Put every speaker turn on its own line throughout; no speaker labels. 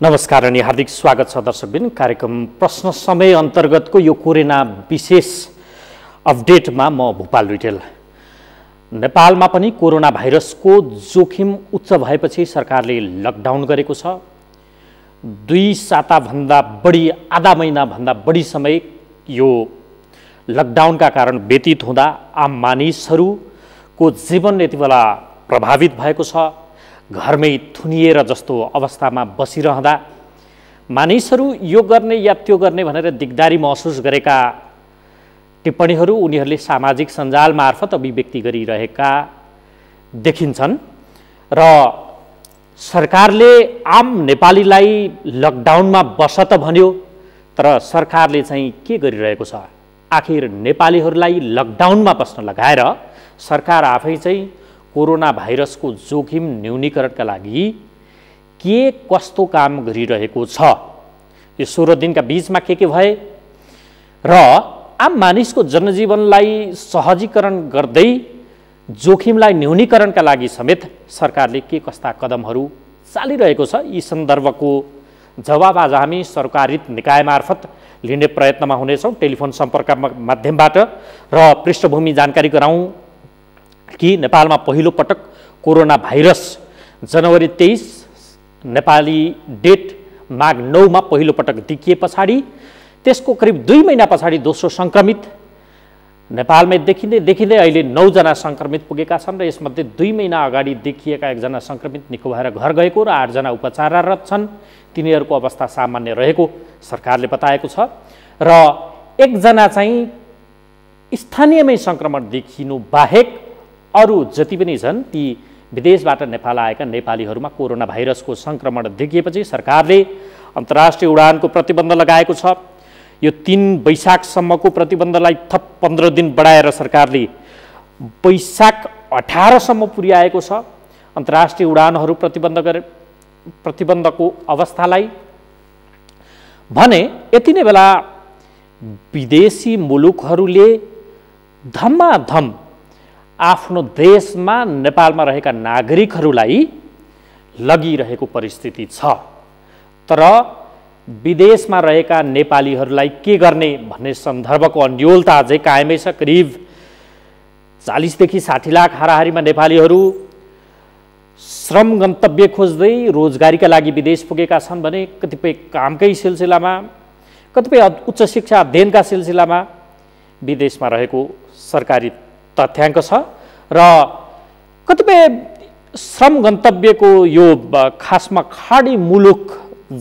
नमस्कार अनि हार्दिक स्वागत छ दर्शकबिन। कार्यक्रम प्रश्न समय अन्तर्गतको यो कोरोना विशेष अपडेटमा म भूपाल रिटेल। नेपालमा पनि कोरोना भाइरसको जोखिम उच्च भएपछि सरकारले लकडाउन गरेको छ। 2 साताभन्दा बढी, आधा महिनाभन्दा बढी समय यो लकडाउनका कारण व्यतीत हुँदा आम मानिसहरूको जीवन यति बेला प्रभावित भएको छ। घरमै थुनिएर जस्तो अवस्थामा बसिरहँदा मानिसहरू यो गर्ने या त्यो गर्ने भनेर दिगदारी महसुस गरेका टिप्पणीहरू उनीहरूले सामाजिक सञ्जाल मार्फत अभिव्यक्ति गरिरहेका देखिन्छन् र सरकारले आम नेपालीलाई लकडाउनमा बस त भन्यो, तर सरकारले चाहिँ के गरिरहेको छ? आखिर नेपालीहरूलाई लकडाउनमा बस्न लगाएर सरकार आफै चाहिँ कोरोना भाइरसको जोखिम न्यूनीकरणका लागि के कस्तो काम गरिरहेको छ? यो 16 दिनका बीचमा के भए र आम मानिसको जनजीवनलाई सहजीकरण गर्दै जोखिमलाई न्यूनीकरणका लागि समेत सरकारले के कस्ता कदमहरू चालिरहेको छ? यी सन्दर्भको जवाब आज हामी सरकारित निकाय मार्फत लिने प्रयत्नमा हुनेछौँ टेलिफोन सम्पर्कका माध्यमबाट। र पृष्ठभूमि जानकारी गराउँ कि नेपालमा पहिलो पटक कोरोना भाइरस जनवरी 23 नेपाली डेट माघ 9 मा पहिलो पटक देखिए पछाडि त्यसको करिब 2 महिना पछाडि दोस्रो संक्रमित नेपालमै देखिँदै अहिले 9 जना संक्रमित पुगेका छन् र यसमध्ये 2 महिना अगाडि देखिएका 1 जना संक्रमित निको भएर घर गएको र 8 जना उपचाररत छन्। तिनीहरूको अवस्था सामान्य रहेको सरकारले बताएको छ र 1 जना चाहिँ स्थानीयमै संक्रमण देखिनु बाहेक अरू जति पनि छन् ती विदेशबाट नेपाल आएका नेपालीहरूमा कोरोना भाइरसको संक्रमण देखिएपछि सरकारले अन्तर्राष्ट्रिय उडानको प्रतिबन्ध लगाएको छ। यो 3 वैशाखसम्मको प्रतिबन्धलाई थप 15 दिन बढाएर सरकारले वैशाख 18 सम्म पुर्याएको छ। अन्तर्राष्ट्रिय उडानहरू प्रतिबन्धको अवस्थालाई भने यति नै बेला विदेशी मुलुकहरूले धमाधम आफ्नो देशमा नेपालमा रहेका नागरिकहरूलाई लगिरहेको परिस्थिति छ। तर विदेशमा रहेका नेपालीहरूलाई के गर्ने भन्ने सन्दर्भको अन्योलता अझै कायमै छ। करिब 40 देखि 60 लाख हाराहारीमा नेपालीहरू श्रम गन्तव्य खोज्दै रोजगारीका लागि विदेश पुगेका छन् भने कतिपय कामकै सिलसिलामा, कतिपय उच्च शिक्षा अध्ययनका सिलसिलामा विदेशमा रहेको सरकारी तथ्याङ्क छ र कतिपय श्रम गन्तव्यको यो खासमा खाडी मुलुक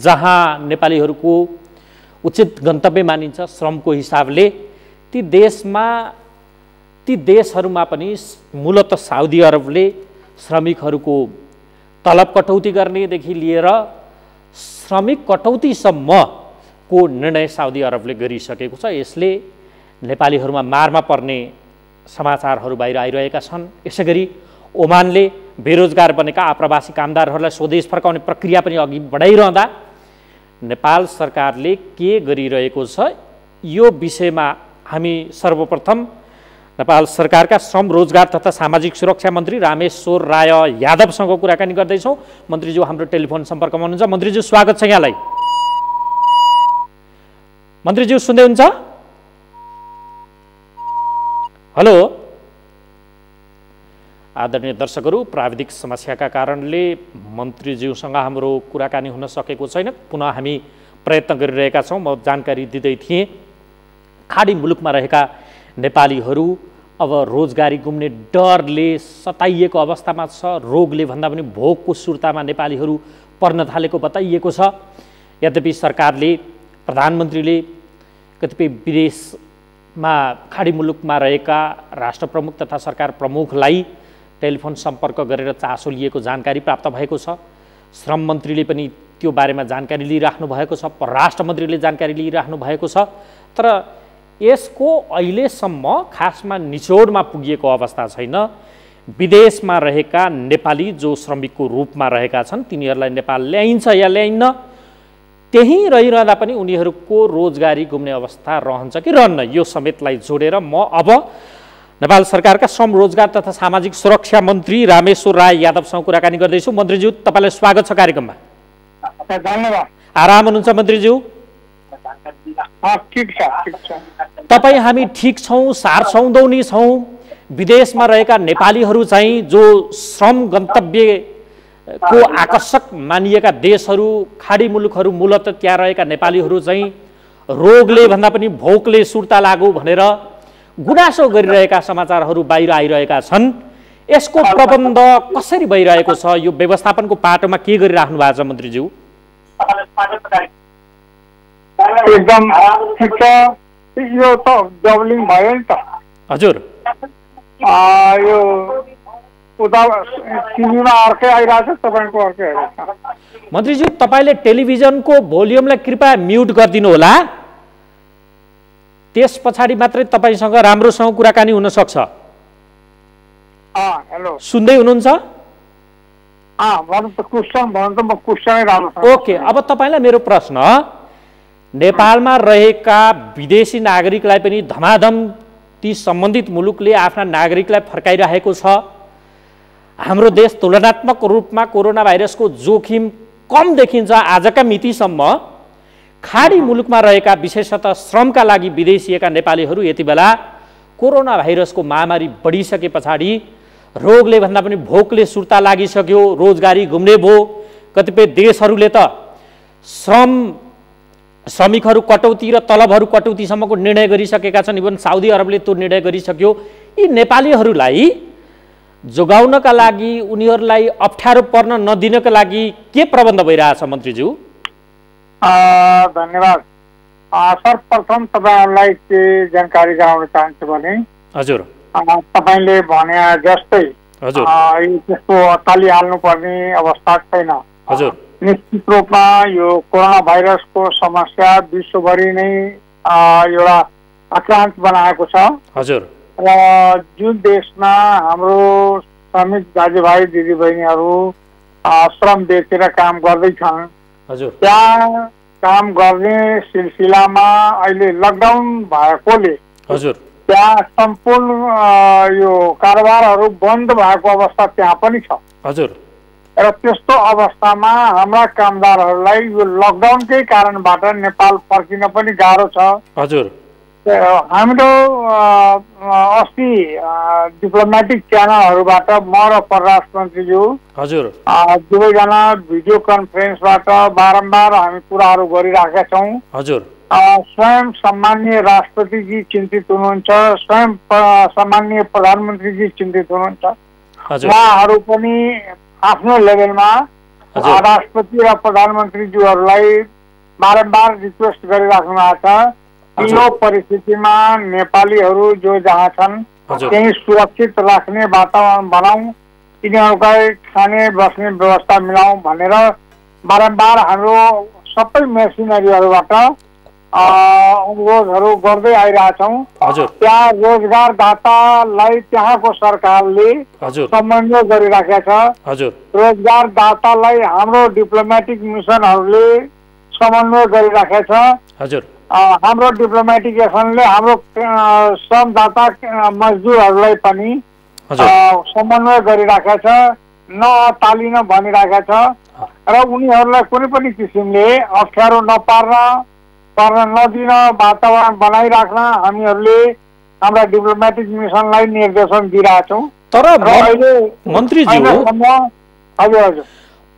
जहाँ नेपालीहरूको उचित गन्तव्य मानिन्छ श्रमको हिसाबले ती देशहरूमा पनि मूलत साउदी अरबले श्रमिकहरूको तलब कटौती गर्नेदेखि लिएर श्रमिक कटौतीसम्मको निर्णय साउदी अरबले गरिसकेको छ। यसले नेपालीहरूमा मारमा पर्ने समाचारहरू बाहिर आइरहेका छन्। यसैगरी ओमानले बेरोजगार बनेका आप्रवासी कामदारहरूलाई स्वदेश फर्काउने प्रक्रिया पनि अघि बढाइरहँदा नेपाल सरकारले के गरिरहेको छ यो विषयमा हामी सर्वप्रथम नेपाल सरकारका श्रम रोजगार तथा सामाजिक सुरक्षा मन्त्री रामेश्वर राय यादवसँग कुराकानी गर्दैछौँ। मन्त्रीज्यू हाम्रो टेलिफोन सम्पर्कमा हुनुहुन्छ। मन्त्रीज्यू स्वागत छ यहाँलाई। मन्त्रीज्यू सुन्दै हुन्छ? हेलो आदरणीय दर्शकहरू, प्राविधिक समस्याका कारणले मन्त्रीज्यूसँग हाम्रो कुराकानी हुन सकेको छैन। पुनः हामी प्रयत्न गरिरहेका छौँ। म जानकारी दिँदै थिएँ खाडी मुलुकमा रहेका नेपालीहरू अब रोजगारी गुम्ने डरले सताइएको अवस्थामा छ। रोगले भन्दा पनि भोकको सुर्तामा नेपालीहरू पर्न थालेको बताइएको छ। यद्यपि सरकारले, प्रधानमन्त्रीले कतिपय विदेशमा खाडी मुलुकमा रहेका राष्ट्र प्रमुख तथा सरकार प्रमुखलाई टेलिफोन सम्पर्क गरेर चासो लिएको जानकारी प्राप्त भएको छ। श्रम मन्त्रीले पनि त्यो बारेमा जानकारी लिइराख्नु भएको छ। परराष्ट्र मन्त्रीले जानकारी लिइराख्नु भएको छ। तर यसको अहिलेसम्म खासमा निचोडमा पुगिएको अवस्था छैन। विदेशमा रहेका नेपाली जो श्रमिकको रूपमा रहेका छन् तिनीहरूलाई नेपाल ल्याइन्छ या ल्याइन्न, त्यहीँ रहिरहँदा पनि उनीहरूको रोजगारी गुम्ने अवस्था रहन्छ कि रहन्न, यो समेतलाई जोडेर म अब नेपाल सरकारका श्रम रोजगार तथा सामाजिक सुरक्षा मन्त्री रामेश्वर राय यादवसँग कुराकानी गर्दैछु। मन्त्रीज्यू, तपाईँलाई स्वागत छ कार्यक्रममा।
धन्यवाद।
आराम हुनुहुन्छ मन्त्रीज्यू?
ठिक छ।
तपाईँ हामी ठिक छौँ, सारसौँदौनी छौँ। विदेशमा रहेका नेपालीहरू चाहिँ जो श्रम गन्तव्यको आकर्षक मानिएका देशहरू, खाडी मुलुकहरू, मूलत त्यहाँ रहेका नेपालीहरू चाहिँ रोगले भन्दा पनि भोकले सुर्ता लागु भनेर गुनासो गरिरहेका समाचारहरू बाहिर आइरहेका छन्। यसको प्रबन्ध कसरी भइरहेको छ? यो व्यवस्थापनको पाटोमा के गरिराख्नु भएको छ मन्त्रीज्यू?
एकदम ठिक छ। यो त डबलिङ भयो नि त।
हजुर,
यो उता टिभीमा अर्कै आइरहेको छ, तपाईँको अर्कै आइरहेको छ।
मन्त्रीज्यू तपाईँले टेलिभिजनको भोल्युमलाई कृपया म्युट गरिदिनु होला। त्यस पछाडि मात्रै तपाईँसँग राम्रोसँग कुराकानी हुन सक्छ।
हेलो,
सुन्दै हुनुहुन्छ? ओके, अब तपाईँलाई मेरो प्रश्न, नेपालमा रहेका विदेशी नागरिकलाई पनि धमाधम ती सम्बन्धित मुलुकले आफ्ना नागरिकलाई फर्काइरहेको छ। हाम्रो देश तुलनात्मक रूपमा कोरोना भाइरसको जोखिम कम देखिन्छ आजका मितिसम्म। खाडी मुलुकमा रहेका विशेषतः श्रमका लागि विदेशिएका नेपालीहरू यति बेला कोरोना भाइरसको महामारी बढिसके पछाडि रोगले भन्दा पनि भोकले सुर्ता लागिसक्यो, रोजगारी घुम्ने भयो। कतिपय देशहरूले त श्रमिकहरू कटौती र तलबहरू कटौतीसम्मको निर्णय गरिसकेका छन्। इभन साउदी अरबले त्यो निर्णय गरिसक्यो। यी नेपालीहरूलाई जोगाउनका लागि, उनीहरूलाई अप्ठ्यारो पर्न नदिनका लागि के प्रबन्ध भइरहेछ मन्त्रीज्यू?
धन्यवाद। सर्वप्रथम तपाईँहरूलाई के जानकारी गराउन चाहन्छु भने,
हजुर,
तपाईँले भने जस्तै त्यस्तो अत्तालिहाल्नुपर्ने अवस्था छैन।
हजुर,
निश्चित रूपमा यो कोरोना भाइरसको समस्या विश्वभरि नै एउटा आक्रान्त बनाएको छ।
हजुर,
र जुन देशमा हाम्रो श्रमिक दाजुभाइ दिदीबहिनीहरू श्रम बेचेर काम गर्दैछन्,
हजुर,
त्यहाँ काम गर्ने सिलसिलामा अहिले लकडाउन भएकोले
हजुर,
त्यहाँ सम्पूर्ण यो कारोबारहरू बन्द भएको अवस्था त्यहाँ पनि छ।
हजुर,
र त्यस्तो अवस्थामा हाम्रा कामदारहरूलाई यो लकडाउनकै कारणबाट नेपाल फर्किन पनि गाह्रो छ।
हजुर,
हाम्रो अस्ति डिप्लोमेटिक च्यानलहरूबाट म र परराष्ट्र मन्त्रीज्यू
हजुर,
दुवैजना भिडियो कन्फरेन्सबाट बारम्बार हामी कुराहरू गरिरहेका छौँ।
हजुर,
स्वयं सम्माननीय राष्ट्रपतिजी चिन्तित हुनुहुन्छ, स्वयं सम्माननीय प्रधानमन्त्रीजी चिन्तित हुनुहुन्छ। उहाँहरू पनि आफ्नो लेभलमा राष्ट्रपति र प्रधानमन्त्रीज्यूहरूलाई बारम्बार रिक्वेस्ट गरिराख्नु भएको छ कि यो परिस्थितिमा नेपालीहरू जो जहाँ छन् त्यही सुरक्षित राख्ने वातावरण बनाऊ, तिनीहरूलाई खाने बस्ने व्यवस्था मिलाऊ भनेर बारम्बार हाम्रो सबै मेसिनरीहरूबाट अनुरोधहरू गर्दै आइरहेछौँ। त्यहाँ रोजगारदातालाई त्यहाँको सरकारले समन्वय गरिराखेका छ। रोजगारदातालाई हाम्रो डिप्लोमेटिक मिसनहरूले समन्वय गरिराखेका छ। हाम्रो डिप्लोमेटिक एसनले हाम्रो श्रमदाता मजदुरहरूलाई पनि समन्वय गरिराखेका छ, नअत्तालिन भनिराखेका छ र उनीहरूलाई कुनै पनि किसिमले अप्ठ्यारो पर्न नदिन वातावरण बनाइराख्न हामीहरूले हाम्रा डिप्लोमेटिक मिसनलाई निर्देशन दिइरहेछौँ।
तर मन्त्रीज्यू,
हजुर,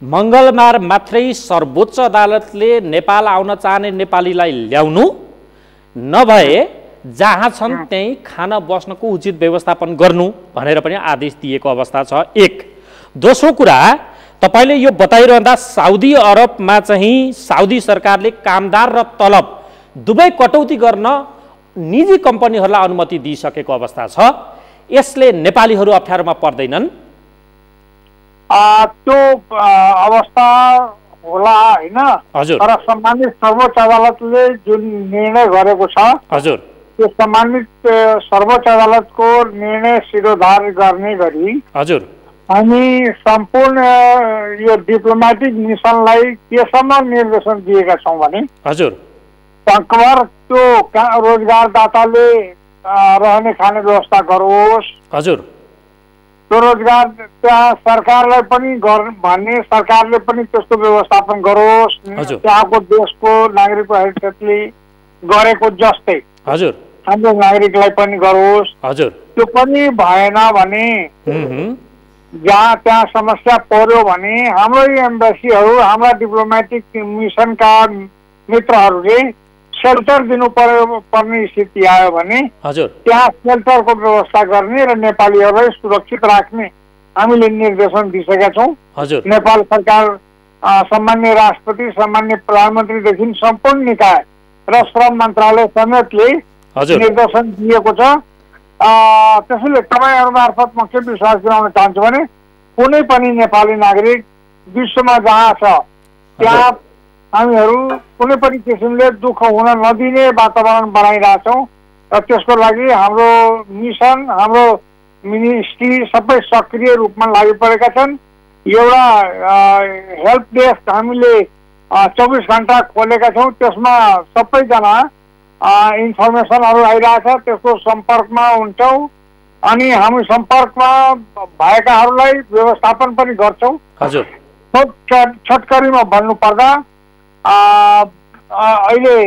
मङ्गलबार मात्रै सर्वोच्च अदालतले नेपाल आउन चाहने नेपालीलाई ल्याउनु, नभए जहाँ छन् त्यहीँ खान बस्नको उचित व्यवस्थापन गर्नु भनेर पनि आदेश दिएको अवस्था छ। एक। दोस्रो कुरा, तपाईले यो बताइरहँदा साउदी अरबमा चाहिँ साउदी सरकारले कामदार र तलब दुवै कटौती गर्न निजी कम्पनीहरूलाई अनुमति दिइसकेको अवस्था छ। यसले नेपालीहरू अप्ठ्यारोमा पर्दैनन्?
त्यो अवस्था होला हैन, तर सम्मानित सर्वोच्च अदालतले जुन निर्णय गरेको छ,
हजुर,
त्यो सम्मानित सर्वोच्च अदालतको निर्णय शिरोधार गर्ने गरी
हजुर
हामी सम्पूर्ण यो डिप्लोमेटिक मिसनलाई केसम्म निर्देशन दिएका छौँ भने,
हजुर,
टङ्कभर त्यो रोजगारदाताले रहने खाने व्यवस्था गरोस्,
हजुर,
त्यो रोजगार त्यहाँ सरकारलाई पनि भन्ने, सरकारले पनि त्यसको व्यवस्थापन गरोस्, त्यहाँको देशको नागरिकको हैसियतले गरेको जस्तै
हजुर
हाम्रो नागरिकलाई पनि गरोस्।
हजुर
त्यो पनि भएन भने जहाँ त्यहाँ समस्या पर्यो भने हाम्रो एम्बेसीहरू, हाम्रा डिप्लोमेटिक मिसनका मित्रहरूले सेल्टर दिनु पर्ने स्थिति आयो भने त्यहाँ सेल्टरको व्यवस्था गर्ने र नेपालीहरूलाई सुरक्षित राख्ने हामीले निर्देशन दिइसकेका छौँ। नेपाल सरकार, सामान्य राष्ट्रपति, सामान्य प्रधानमन्त्रीदेखि सम्पूर्ण निकाय र श्रम मन्त्रालय समेतले निर्देशन दिएको छ। त्यसैले तपाईँहरू मार्फत म के विश्वास दिलाउन चाहन्छु भने कुनै पनि नेपाली नागरिक विश्वमा जहाँ छ त्यहाँ हामीहरू कुनै पनि किसिमले दुःख हुन नदिने वातावरण बनाइरहेछौँ र त्यसको लागि हाम्रो मिसन, हाम्रो मिनिस्ट्री सबै सक्रिय रूपमा लागि परेका छन्। एउटा हेल्प डेस्क हामीले 24 घण्टा खोलेका छौँ, त्यसमा सबैजना इन्फर्मेसनहरू आइरहेछ, त्यसको सम्पर्कमा हुन्छौँ अनि हामी सम्पर्कमा भएकाहरूलाई व्यवस्थापन पनि गर्छौँ। छोटकरीमा भन्नुपर्दा अहिले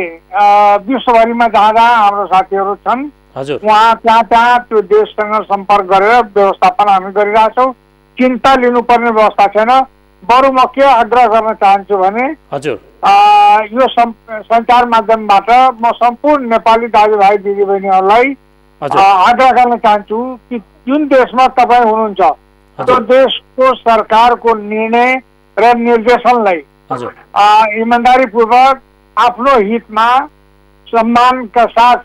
विश्वभरिमा जहाँ जहाँ हाम्रो साथीहरू छन् उहाँ त्यहाँ त्यो देशसँग सम्पर्क गरेर व्यवस्थापन हामी गरिरहेछौँ। चिन्ता लिनुपर्ने व्यवस्था छैन। बरु म के आग्रह गर्न चाहन्छु भने यो सञ्चार माध्यमबाट म सम्पूर्ण नेपाली दाजुभाइ दिदीबहिनीहरूलाई आग्रह गर्न चाहन्छु कि जुन देशमा तपाईँ हुनुहुन्छ त्यो देशको सरकारको निर्णय र निर्देशनलाई इमानदारीपूर्वक आफ्नो हितमा सम्मानका साथ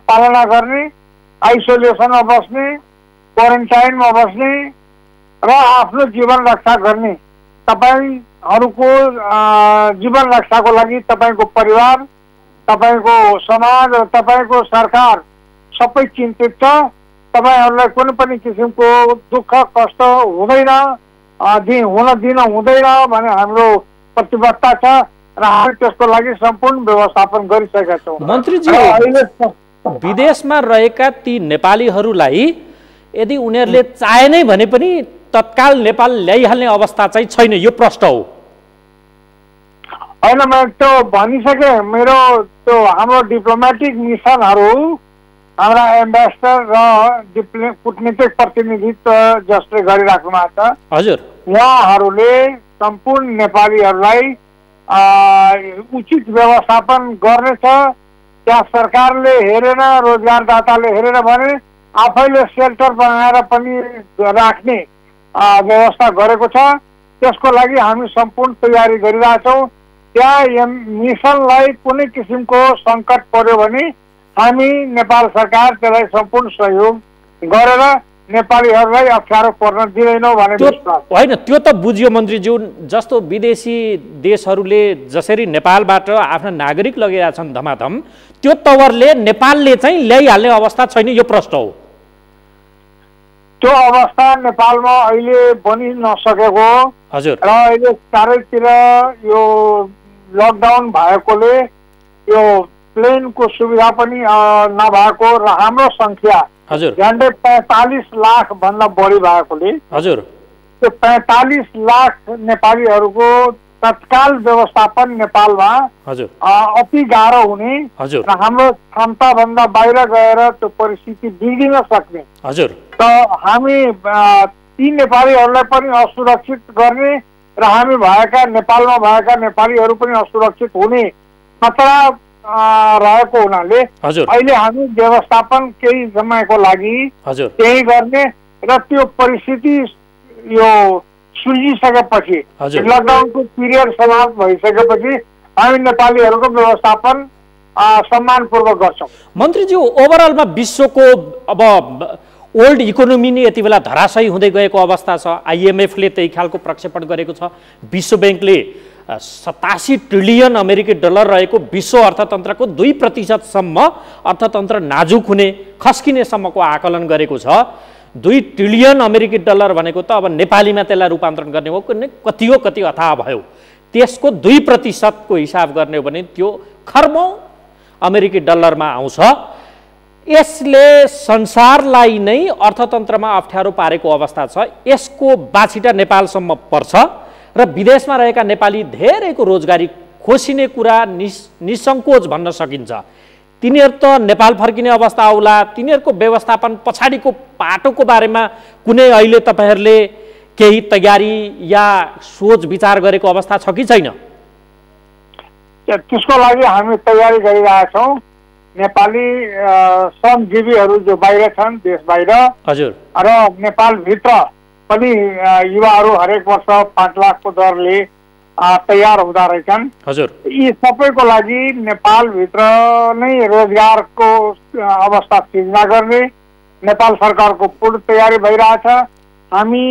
पालना गर्ने, आइसोलेसनमा बस्ने, क्वारेन्टाइनमा बस्ने र आफ्नो जीवन रक्षा गर्ने। तपाईहरूको जीवन रक्षाको लागि तपाईँको परिवार, तपाईँको समाज र तपाईँको सरकार सबै चिन्तित छ। तपाईँहरूलाई कुनै पनि किसिमको दुःख कष्ट हुँदैन, हुन दिन हुँदैन भने हाम्रो प्रतिबद्धता छ र हामी त्यसको लागि सम्पूर्ण व्यवस्थापन गरिसकेका छौँ।
मन्त्रीजी, विदेशमा रहेका ती नेपालीहरूलाई यदि उनीहरूले चाहे नै भने पनि तत्काल नेपाल ल्याइहाल्ने अवस्था चाहिँ छैन, यो प्रश्न हो
होइन? मैले त्यो भनिसकेँ। मेरो त्यो हाम्रो डिप्लोमेटिक मिसनहरू, हाम्रा एम्बेसडर र कूटनीतिक प्रतिनिधित्व जसले गरिराख्नु भएको छ उहाँहरूले सम्पूर्ण नेपालीहरूलाई उचित व्यवस्थापन गर्नेछ। त्यहाँ सरकारले हेरेन, रोजगारदाताले हेरेन भने आफैले सेल्टर बनाएर पनि राख्ने व्यवस्था गरेको छ। त्यसको लागि हामी सम्पूर्ण तयारी गरिरहेछौँ। त्यहाँ मिसनलाई कुनै किसिमको सङ्कट पर्यो भने हामी नेपाल सरकार त्यसलाई सम्पूर्ण सहयोग गरेर नेपालीहरूलाई अप्ठ्यारो पर्न दिँदैनौँ भने
होइन। त्यो त बुझियो मन्त्रीज्यू। जस्तो विदेशी देशहरूले जसरी नेपालबाट आफ्ना नागरिक लगिरहेछन् धमाधम, त्यो तवरले नेपालले चाहिँ ल्याइहाल्ने अवस्था छैन, यो प्रश्न हो।
त्यो अवस्था नेपालमा अहिले बनि नसकेको र अहिले चारैतिर यो लकडाउन भएकोले यो प्लेनको सुविधा पनि नभएको र हाम्रो सङ्ख्या झन्डै 45 लाख भन्दा बढी भएकोले त्यो 45 लाख नेपालीहरूको तत्काल व्यवस्थापन नेपालमा अति गाह्रो हुने र हाम्रो क्षमताभन्दा बाहिर गएर त्यो परिस्थिति बिग्रिन सक्ने। त हामी ती नेपालीहरूलाई पनि असुरक्षित गर्ने र हामी भएका नेपालमा भएका नेपालीहरू पनि असुरक्षित हुने खतरा रहेको हुनाले अहिले हामी व्यवस्थापन केही समयको लागि त्यही गर्ने र त्यो परिस्थिति यो सुल्झिसकेपछि, लकडाउनको पिरियड समाप्त भइसकेपछि हामी नेपालीहरूको व्यवस्थापन सम्मानपूर्वक गर्छौँ।
मन्त्रीज्यू, ओभरअलमा विश्वको अब वर्ल्ड इकोनोमी नै यति बेला धराशयी हुँदै गएको अवस्था छ। IMF-ले त्यही खालको प्रक्षेपण गरेको छ। विश्व ब्याङ्कले 87 ट्रिलियन अमेरिकी डलर रहेको विश्व अर्थतन्त्रको 2% अर्थतन्त्र नाजुक हुने, खस्किनेसम्मको आकलन गरेको छ। 2 ट्रिलियन अमेरिकी डलर भनेको त अब नेपालीमा त्यसलाई रूपान्तरण गर्ने हो कति अथाह भयो। त्यसको 2% को हिसाब गर्ने हो भने त्यो खर्बौं अमेरिकी डलरमा आउँछ। यसले संसारलाई नै अर्थतन्त्रमा अप्ठ्यारो पारेको अवस्था छ। यसको बाछिटा नेपालसम्म पर्छ र विदेशमा रहेका नेपाली धेरैको रोजगारी खोसिने कुरा निसङ्कोच भन्न सकिन्छ। तिनीहरू त नेपाल फर्किने अवस्था आउला, तिनीहरूको व्यवस्थापन पछाडिको पाटोको बारेमा कुनै अहिले तपाईँहरूले केही तयारी या सोच विचार गरेको अवस्था छ कि छैन?
त्यसको लागि हामी तयारी गरिरहेछौँ। नेपाली श्रमजीवीहरू जो बाहिर छन्, देश बाहिर,
हजुर,
र नेपालभित्र पनि युवाहरू हरेक वर्ष 5 लाखको दरले तयार हुँदा रहेछन्।
हजुर,
यी सबैको लागि नेपालभित्र नै रोजगारको अवस्था सिर्जना गर्ने नेपाल सरकारको पूर्ण तयारी भइरहेछ। हामी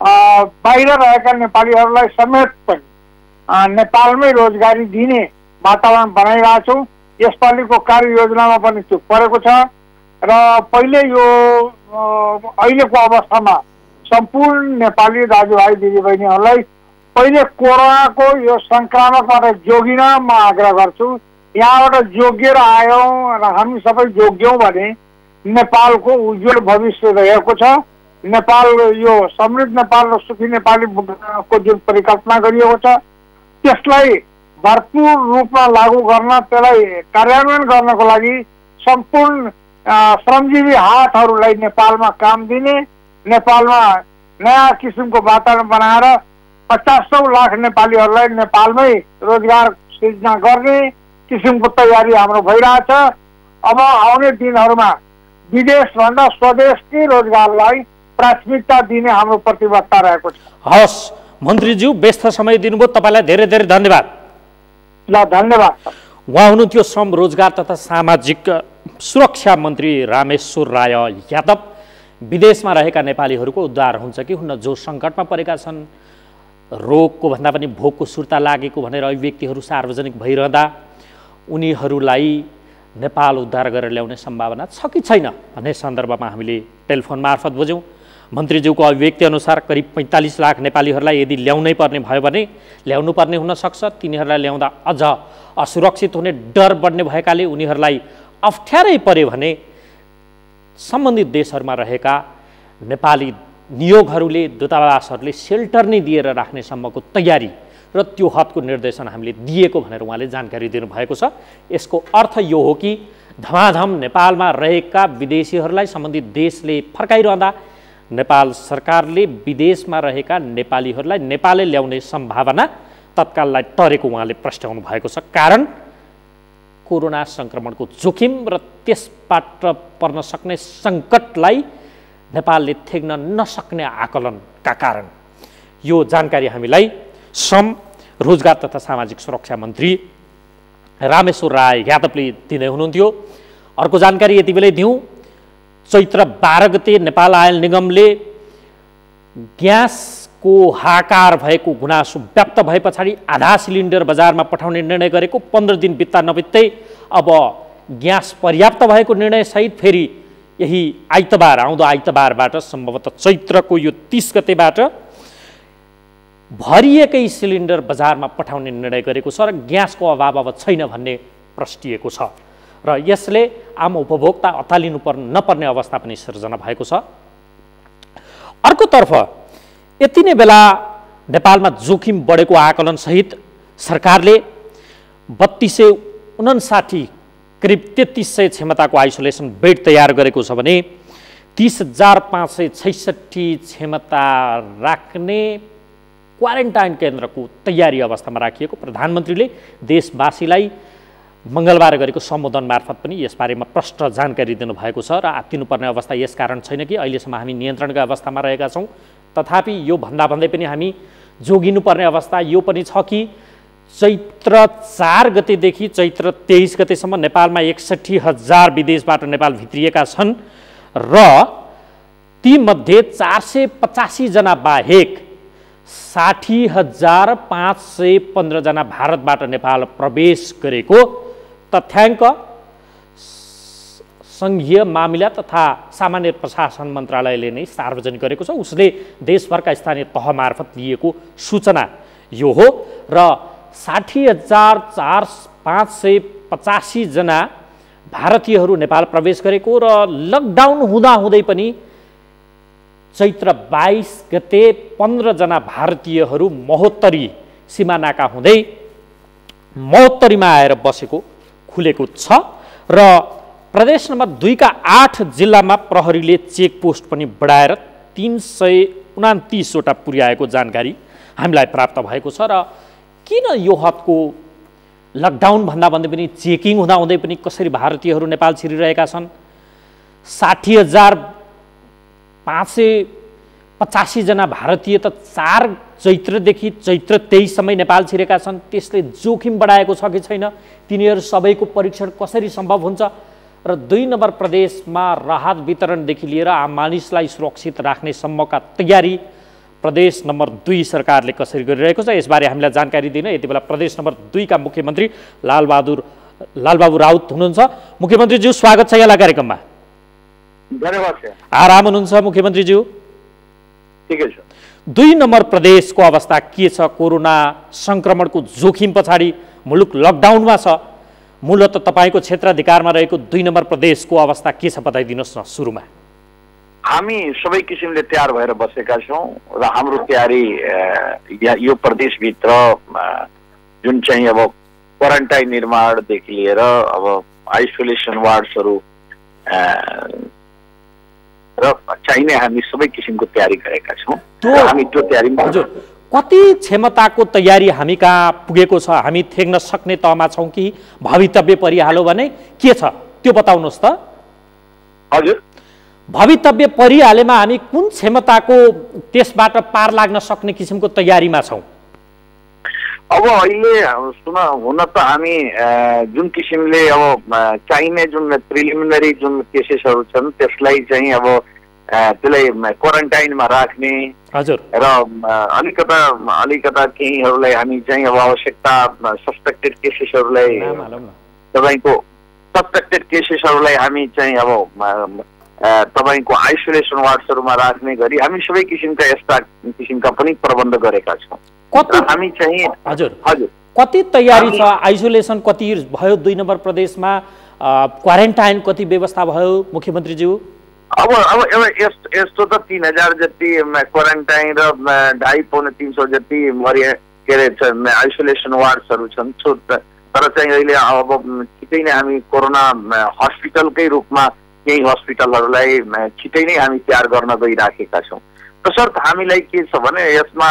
बाहिर रहेका नेपालीहरूलाई समेत पनि नेपालमै रोजगारी दिने वातावरण बनाइरहेछौँ। यसपालिको कार्ययोजनामा पनि त्यो परेको छ र पहिले यो अहिलेको अवस्थामा सम्पूर्ण नेपाली दाजुभाइ दिदीबहिनीहरूलाई पहिले कोरोनाको यो सङ्क्रामकबाट जोगिन म आग्रह गर्छु। यहाँबाट जोगिएर आयौँ र हामी सबै जोग्यौँ भने नेपालको उज्जवल भविष्य रहेको छ। नेपाल यो समृद्ध नेपाल र सुखी नेपालीको जुन परिकल्पना गरिएको छ त्यसलाई भरपूर रूपमा लागू गर्न, त्यसलाई कार्यान्वयन गर्नको लागि सम्पूर्ण श्रमजीवी हातहरूलाई नेपालमा काम दिने, नेपालमा नयाँ किसिमको वातावरण बनाएर 50 लाख नेपालीहरूलाई नेपालमै रोजगार सृजना गर्ने किसिमको तयारी हाम्रो भइरहेछ। अब आउने दिनहरूमा विदेशभन्दा स्वदेशकै रोजगारलाई प्राथमिकता दिने हाम्रो प्रतिबद्धता रहेको छ।
हवस् मन्त्रीज्यू, व्यस्त समय दिनुभयो, तपाईँलाई धेरै धेरै धन्यवाद।
ल, धन्यवाद।
उहाँ हुनुहुन्थ्यो श्रम, रोजगार तथा सामाजिक सुरक्षा मन्त्री रामेश्वर राय यादव। विदेशमा रहेका नेपालीहरूको उद्धार हुन्छ कि हुन्न, जो सङ्कटमा परेका छन्, रोगको भन्दा पनि भोकको सुर्ता लागेको भनेर अभिव्यक्तिहरू सार्वजनिक भइरहँदा उनीहरूलाई नेपाल उद्धार गरेर ल्याउने सम्भावना छ कि छैन भन्ने सन्दर्भमा हामीले टेलिफोन मार्फत बुझ्यौँ। मन्त्रीज्यूको अभिव्यक्ति अनुसार करिब 45 लाख नेपालीहरूलाई यदि ल्याउनै पर्ने भयो भने ल्याउनु पर्ने हुनसक्छ। तिनीहरूलाई ल्याउँदा अझ असुरक्षित हुने डर बढ्ने भएकाले उनीहरूलाई अप्ठ्यारै पर्यो भने सम्बन्धित देशहरूमा रहेका नेपाली नियोगहरूले, दूतावासहरूले सेल्टर नै दिएर राख्ने सम्मको तयारी र त्यो हदको निर्देशन हामीले दिएको भनेर उहाँले जानकारी दिनुभएको छ। यसको अर्थ यो हो कि धमाधम नेपालमा रहेका विदेशीहरूलाई सम्बन्धित देशले फर्काइरहँदा नेपाल सरकारले विदेशमा रहेका नेपालीहरूलाई नेपालले ल्याउने सम्भावना तत्काललाई टरेको उहाँले प्रस्ट्याउनु भएको छ। कारण कोरोना सङ्क्रमणको जोखिम र त्यसबाट पर्न सक्ने सङ्कटलाई नेपालले थेग्न नसक्ने आकलनका कारण। यो जानकारी हामीलाई श्रम, रोजगार तथा सामाजिक सुरक्षा मन्त्री रामेश्वर राय यादवले दिँदै हुनुहुन्थ्यो। अर्को जानकारी यति बेलै दिउँ। चैत्र 12 गते नेपाल आयल निगमले ग्यासको हाहाकार भएको गुनासो व्यक्त भए पछाडि आधा सिलिन्डर बजारमा पठाउने निर्णय गरेको 15 दिन बित्दा नबित्दै अब ग्यास पर्याप्त भएको निर्णयसहित फेरि यही आइतबार, आउँदो आइतबारबाट सम्भवतः चैत्रको यो 30 गतेबाट भरिएकै सिलिन्डर बजारमा पठाउने निर्णय गरेको छ र ग्यासको अभाव अब छैन भन्ने प्रस्टिएको छ र यसले आम उपभोक्ता अत्तालिनु नपर्ने अवस्था पनि सिर्जना भएको छ। अर्कोतर्फ यति नै बेला नेपालमा जोखिम बढेको आकलनसहित सरकारले 3259 करिब 3300 क्षमताको आइसोलेसन बेड तयार गरेको छ भने 30,566 क्षमता राख्ने क्वारेन्टाइन केन्द्रको तयारी अवस्थामा राखिएको प्रधानमन्त्रीले देशवासीलाई मङ्गलबार गरेको सम्बोधन मार्फत पनि यसबारेमा प्रष्ट जानकारी दिनुभएको छ र आत्तिनुपर्ने अवस्था यस कारण छैन कि अहिलेसम्म हामी नियन्त्रणका अवस्थामा रहेका छौँ। तथापि यो भन्दै पनि हामी जोगिनुपर्ने अवस्था यो पनि छ कि चैत्र 4 गतेदेखि चैत्र 23 गतेसम्म नेपालमा 61,000 विदेशबाट नेपाल भित्रिएका छन् र तीमध्ये 485 जना बाहेक 60,515 जना भारतबाट नेपाल प्रवेश गरेको तथ्याङ्क सङ्घीय मामिला तथा सामान्य प्रशासन मन्त्रालयले नै सार्वजनिक गरेको छ। उसले देशभरका स्थानीय तह मार्फत लिएको सूचना यो हो र 60,585 जना भारतीयहरू नेपाल प्रवेश गरेको र लकडाउन हुँदाहुँदै पनि चैत्र 22 गते 15 जना भारतीयहरू महोत्तरी सीमानाका हुँदै महोत्तरीमा आएर बसेको खुलेको छ र प्रदेश नम्बर 2 का 8 जिल्लामा प्रहरीले चेकपोस्ट पनि बढाएर 329 वटा पुर्याएको जानकारी हामीलाई प्राप्त भएको छ। र किन यो हदको लकडाउन भन्दा भन्दै पनि चेकिङ हुँदाहुँदै पनि कसरी भारतीयहरू नेपाल छिरिरहेका छन्? 60,585 जना भारतीय त 4 चैत्रदेखि चैत्र 23 सम्म नेपाल छिरेका छन्। त्यसले जोखिम बढाएको छ कि छैन? तिनीहरू सबैको परीक्षण कसरी सम्भव हुन्छ? र 2 नम्बर प्रदेशमा राहत वितरणदेखि लिएर आम मानिसलाई सुरक्षित राख्ने सम्मका तयारी प्रदेश नम्बर 2 सरकारले कसरी गरिरहेको छ? यसबारे हामीलाई जानकारी दिन यति बेला प्रदेश नम्बर 2 का मुख्यमन्त्री लालबाबु राउत हुनुहुन्छ। मुख्यमन्त्रीज्यू, स्वागत छ यहाँलाई कार्यक्रममा।
धन्यवाद।
आराम हुनुहुन्छ मुख्यमन्त्रीज्यू?
ठिकै छ।
2 नम्बर प्रदेशको अवस्था के छ? कोरोना संक्रमणको जोखिम पछाडि मुलुक लकडाउनमा छ। मूलत तपाईको क्षेत्राधिकारमा रहेको 2 नम्बर प्रदेशको अवस्था के छ बताइदिनुहोस् न सुरुमा।
हामी सबै किसिमले तयार भएर बसेका छौँ र हाम्रो तयारी यो प्रदेशभित्र जुन चाहिँ अब क्वारेन्टाइन निर्माणदेखि लिएर अब आइसोलेसन वार्ड्सहरू र चाहिने हामी सबै किसिमको तयारी गरेका छौँ। हामी त्यो तयारीमा
हजुर कति क्षमताको तयारी हामी कहाँ पुगेको छ? हामी थेग्न सक्ने तहमा छौँ कि भवितव्य परिहाल्यो भने के छ त्यो बताउनुहोस् त।
हजुर,
भवितव्य परिहालेमा हामी कुन क्षमताको त्यसबाट पार लाग्न सक्ने किसिमको तयारीमा छौँ?
अब अहिले सुन, हुन त हामी जुन किसिमले अब चाहिने जुन प्रिलिमिनरी जुन केसेसहरू छन् त्यसलाई चाहिँ अब त्यसलाई क्वारेन्टाइनमा राख्ने।
हजुर।
र अलिकता केहीहरूलाई हामी चाहिँ अब आवश्यकता सस्पेक्टेड केसेसहरूलाई तपाईँको हामी चाहिँ अब तपाईँको आइसोलेसन वार्ड्सहरूमा राख्ने गरी हामी सबै किसिमका यस्ता किसिमका पनि प्रबन्ध गरेका छौँ। हामी चाहिँ
हजुर हजुर कति तयारी छ? आइसोलेसन कति भयो 2 नम्बर प्रदेशमा? क्वारेन्टाइन कति व्यवस्था भयो मुख्यमन्त्रीज्यू?
अब यस्तो त 3000 जति क्वारेन्टाइन र 250-300 जति के अरे आइसोलेसन वार्ड्सहरू छन्। तर चाहिँ अहिले अब छिटै नै हामी कोरोना हस्पिटलकै रूपमा केही हस्पिटलहरूलाई छिटै नै हामी तयार गर्न गइराखेका छौँ। तसर्थ हामीलाई के छ भने यसमा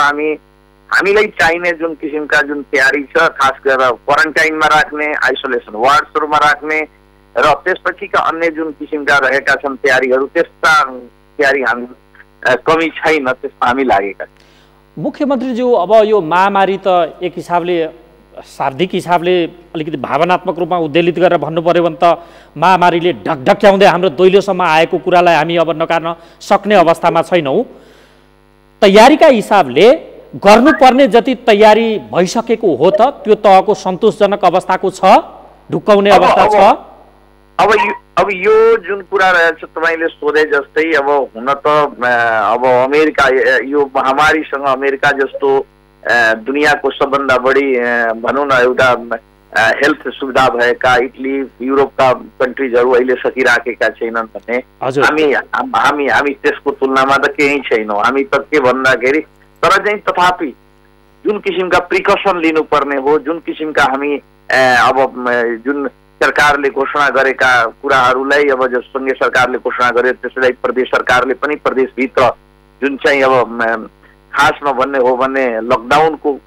हामीलाई चाहिने जुन किसिमका जुन तयारी छ, खास गरेर क्वारेन्टाइनमा राख्ने, आइसोलेसन वार्ड्सहरूमा राख्ने र त्यसपछिका अन्य जुन किसिमका रहेका छन् तयारीहरू, त्यस्ता तयारी हामी कमी छैन, त्यसमा हामी लागेका छौँ।
मुख्यमन्त्रीज्यू, अब यो महामारी त एक हिसाबले शाब्दिक हिसाबले अलिकति भावनात्मक रूपमा उद्वेलित गरेर भन्नु पर्यो भने त महामारीले ढकढक्याउँदै हाम्रो दैलोसम्म आएको कुरालाई हामी अब नकार्न सक्ने अवस्थामा छैनौँ। तयारीका हिसाबले गर्नुपर्ने जति तयारी भइसकेको हो त? त्यो तहको सन्तोषजनक अवस्थाको छ? ढुक्काउने अवस्था छ?
अब यो जुन कुरा रहेछ तपाईँले सोधे जस्तै, अब हुन त अब अमेरिका यो महामारीसँग अमेरिका जस्तो दुनियाँको सबभन्दा बढी भनौँ न एउटा हेल्थ सुविधा भएका इटली, युरोपका कन्ट्रिजहरू अहिले सकिराखेका छैनन् भने हामी त्यसको तुलनामा त केही छैनौँ। हामी त के भन्दाखेरि, तर चाहिँ तथापि जुन किसिमका प्रिकसन लिनुपर्ने हो, जुन किसिमका हामी अब जुन सरकारले घोषणा गरेका कुराहरूलाई, अब जो सङ्घीय सरकारले घोषणा गरे त्यसलाई प्रदेश सरकारले पनि प्रदेशभित्र जुन चाहिँ अब खासमा भन्ने हो भने लकडाउनको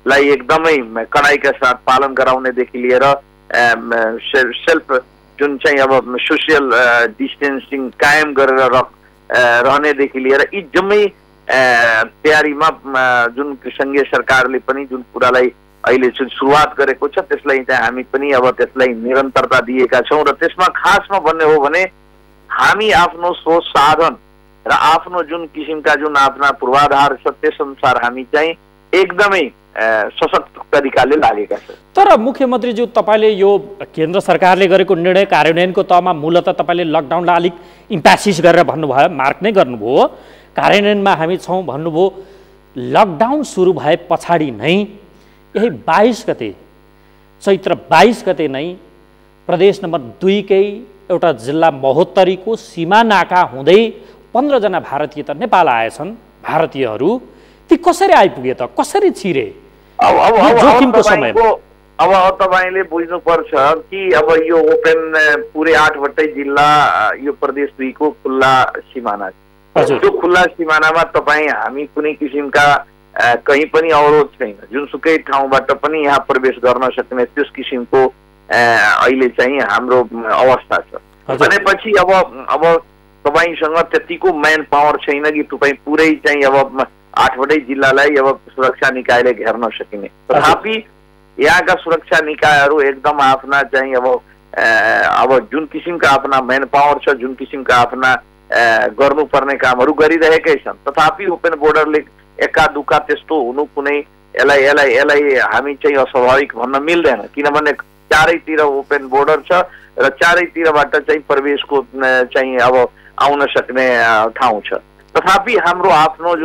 लाई एकदमै कडाइका साथ पालन गराउनेदेखि लिएर सेल्फ जुन चाहिँ अब सोसियल डिस्टेन्सिङ कायम गरेर रहनेदेखि लिएर यी जम्मै तयारीमा जुन सङ्घीय सरकारले पनि जुन कुरालाई अहिले जुन सुरुवात गरेको छ त्यसलाई चाहिँ हामी पनि अब त्यसलाई निरन्तरता दिएका छौँ। र त्यसमा खासमा भन्ने हो भने हामी आफ्नो सोच साधन र आफ्नो जुन किसिमका जुन आफ्ना पूर्वाधार छ त्यसअनुसार हामी चाहिँ एकदमै सशक्त तरिकाले लागेका छौँ।
तर मुख्यमन्त्रीज्यू, तपाईँले यो केन्द्र सरकारले गरेको निर्णय कार्यान्वयनको तहमा मूलतः तपाईँले लकडाउनलाई अलिक इम्प्यासिस गरेर भन्नुभयो, मार्क नै गर्नुभयो। कार्यान्वयनमा हामी छौँ भन्नुभयो। लकडाउन सुरु भए पछाडि नै यही 22 गते चैत्र 22 गते नै प्रदेश नम्बर 2 कै एउटा जिल्ला महोत्तरीको सीमा नाका हुँदै 15 जना भारतीय त नेपाल आएछन् भारतीयहरू ती कसरी आइपुगे त कसरी छिरे जोखिमको समयमा
अब तपाईले बुझ्नुपर्छ कि अब यो ओपन पुरै 8वटै जिल्ला यो प्रदेश 2 को खुल्ला सिमाना छ त्यो खुल्ला सिमानामा तपाई हामी कुनै किसिमका कहीं पनि अवरोध छैन जुनसुकै ठाउँबाट पनि यहाँ प्रवेश गर्न सक्ने त्यस किसिमको अहिले चाहिँ हाम्रो अवस्था छ भनेपछि अब तपाईसँग त्यतिको म्यान पावर छैन कि तपाई पुरै चाहिँ अब 8वटै जिल्लालाई अब सुरक्षा निकायले घेर्न सकिने तथापि यहाँका सुरक्षा निकायहरू एकदम आफ्ना चाहिँ अब जुन किसिमका आफ्ना म्यान पावर छ जुन किसिमका आफ्ना गर्नुपर्ने कामहरू गरिरहेकै छन् तथापि ओपन बोर्डरले एका दुका त्यस्तो हुनु कुनै यसलाई हामी चाहिँ अस्वाभाविक भन्न मिल्दैन किनभने चारैतिर ओपन बोर्डर छ र चारैतिरबाट चाहिँ प्रवेशको चाहिँ अब आउन सक्ने ठाउँ छ तथापि हाम्रो आफ्नो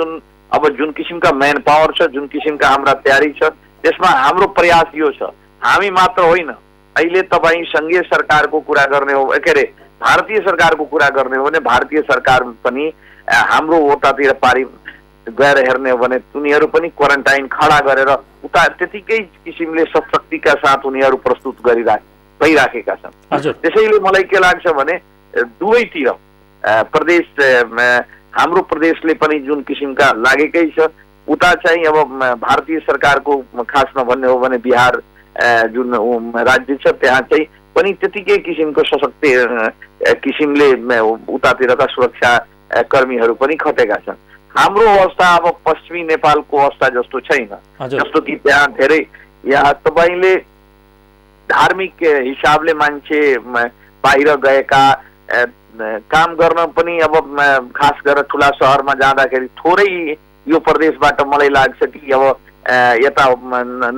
जुन किसिमका म्यान पावर छ जुन किसिमका हाम्रा तयारी छ त्यसमा हाम्रो प्रयास यो छ हामी मात्र होइन अहिले तपाईँ संघीय सरकारको कुरा गर्ने हो के अरे भारतीय सरकारको कुरा गर्ने हो भने भारतीय सरकार पनि हाम्रो ओटातिर पारी गएर हेर्ने हो भने उनीहरू पनि क्वारेन्टाइन खडा गरेर उता त्यतिकै किसिमले शक्तिका साथ उनीहरू प्रस्तुत भइराखेका छन् त्यसैले मलाई के लाग्छ भने दुवैतिर प्रदेश हाम्रो प्रदेशले पनि जुन किसिमका लागेकै छ उता चाहिँ अब भारतीय सरकारको खास नभन्ने हो भने बिहार जुन राज्य छ त्यहाँ चाहिँ पनि त्यतिकै किसिमको सशक्त किसिमले उतातिरका सुरक्षा कर्मीहरू पनि खटेका छन् हाम्रो अवस्था अब पश्चिमी नेपालको अवस्था जस्तो छैन जस्तो कि त्यहाँ धेरै यहाँ तपाईले धार्मिक हिसाबले मान्छे बाहिर गएका काम गर्न पनि अब खास गरेर ठुला सहरमा जाँदाखेरि थोरै यो प्रदेशबाट मलाई लाग्छ कि अब यता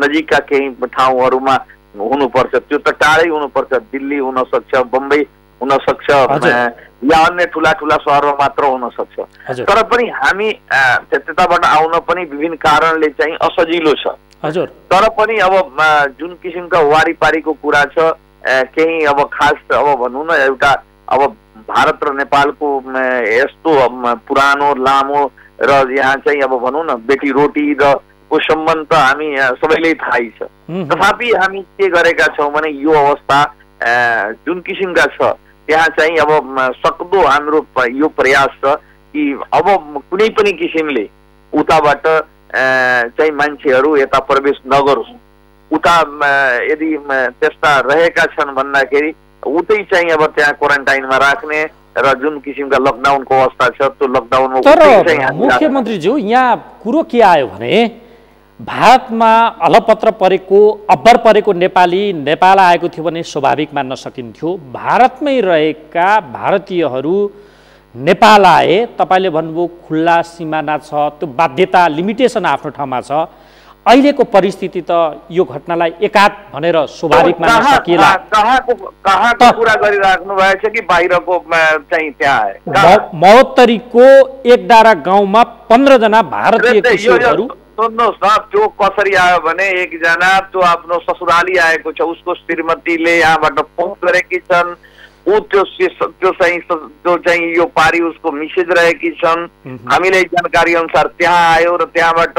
नजिकका केही ठाउँहरूमा हुनुपर्छ त्यो त टाढै हुनुपर्छ दिल्ली हुन सक्छ बम्बई हुन सक्छ या अन्य ठुला सहरमा मात्र हुन सक्छ तर पनि हामी त्यताबाट आउन पनि विभिन्न कारणले चाहिँ असजिलो छ तर पनि अब जुन किसिमका वारीपारीको कुरा छ केही अब खास अब भनौँ न एउटा अब भारत र नेपालको यस्तो पुरानो लामो र यहाँ चाहिँ अब भनौँ न बेटी रोटी र को सम्बन्ध त हामी सबैले थाहै छ तथापि हामी के गरेका छौँ भने यो अवस्था जुन किसिमका छ त्यहाँ चाहिँ अब सक्दो हाम्रो यो प्रयास छ कि अब कुनै पनि किसिमले उताबाट चाहिँ मान्छेहरू यता प्रवेश नगरोस् उता यदि त्यस्ता रहेका छन् भन्दाखेरि उतै चाहिँ अब त्यहाँ क्वारेन्टाइनमा राख्ने र जुन किसिमका लकडाउनको अवस्था छ त्यो लकडाउनमा
तर मुख्यमन्त्रीज्यू यहाँ कुरो के आयो भने भारतमा अलपत्र परेको अब्बर परेको नेपाली नेपाल आएको थियो भने स्वाभाविक मान्न सकिन्थ्यो भारतमै रहेका भारतीयहरू नेपाल आए तपाईले भन्नुभयो खुल्ला सिमाना छ त्यो बाध्यता लिमिटेसन आफ्नो ठाउँमा छ अहिलेको परिस्थिति त यो घटनालाई एकात भनेर स्वाभाविक मान्न सकिएला
कहाँको कुरा गरिराख्नु भएको छ कि बाहिरको चाहिँ त्यहाँ
महोत्तरीको एकडारा गाउँमा 15 जना भारतीय किशोरहरू
सुन्नुहोस् न त्यो कसरी आयो भने एकजना त्यो आफ्नो ससुराली आएको छ उसको श्रीमतीले यहाँबाट फोन गरेकी छन् ऊ त्यो चाहिँ यो पारी उसको मिसेज रहेकी छन् हामीले जानकारी अनुसार त्यहाँ आयो र त्यहाँबाट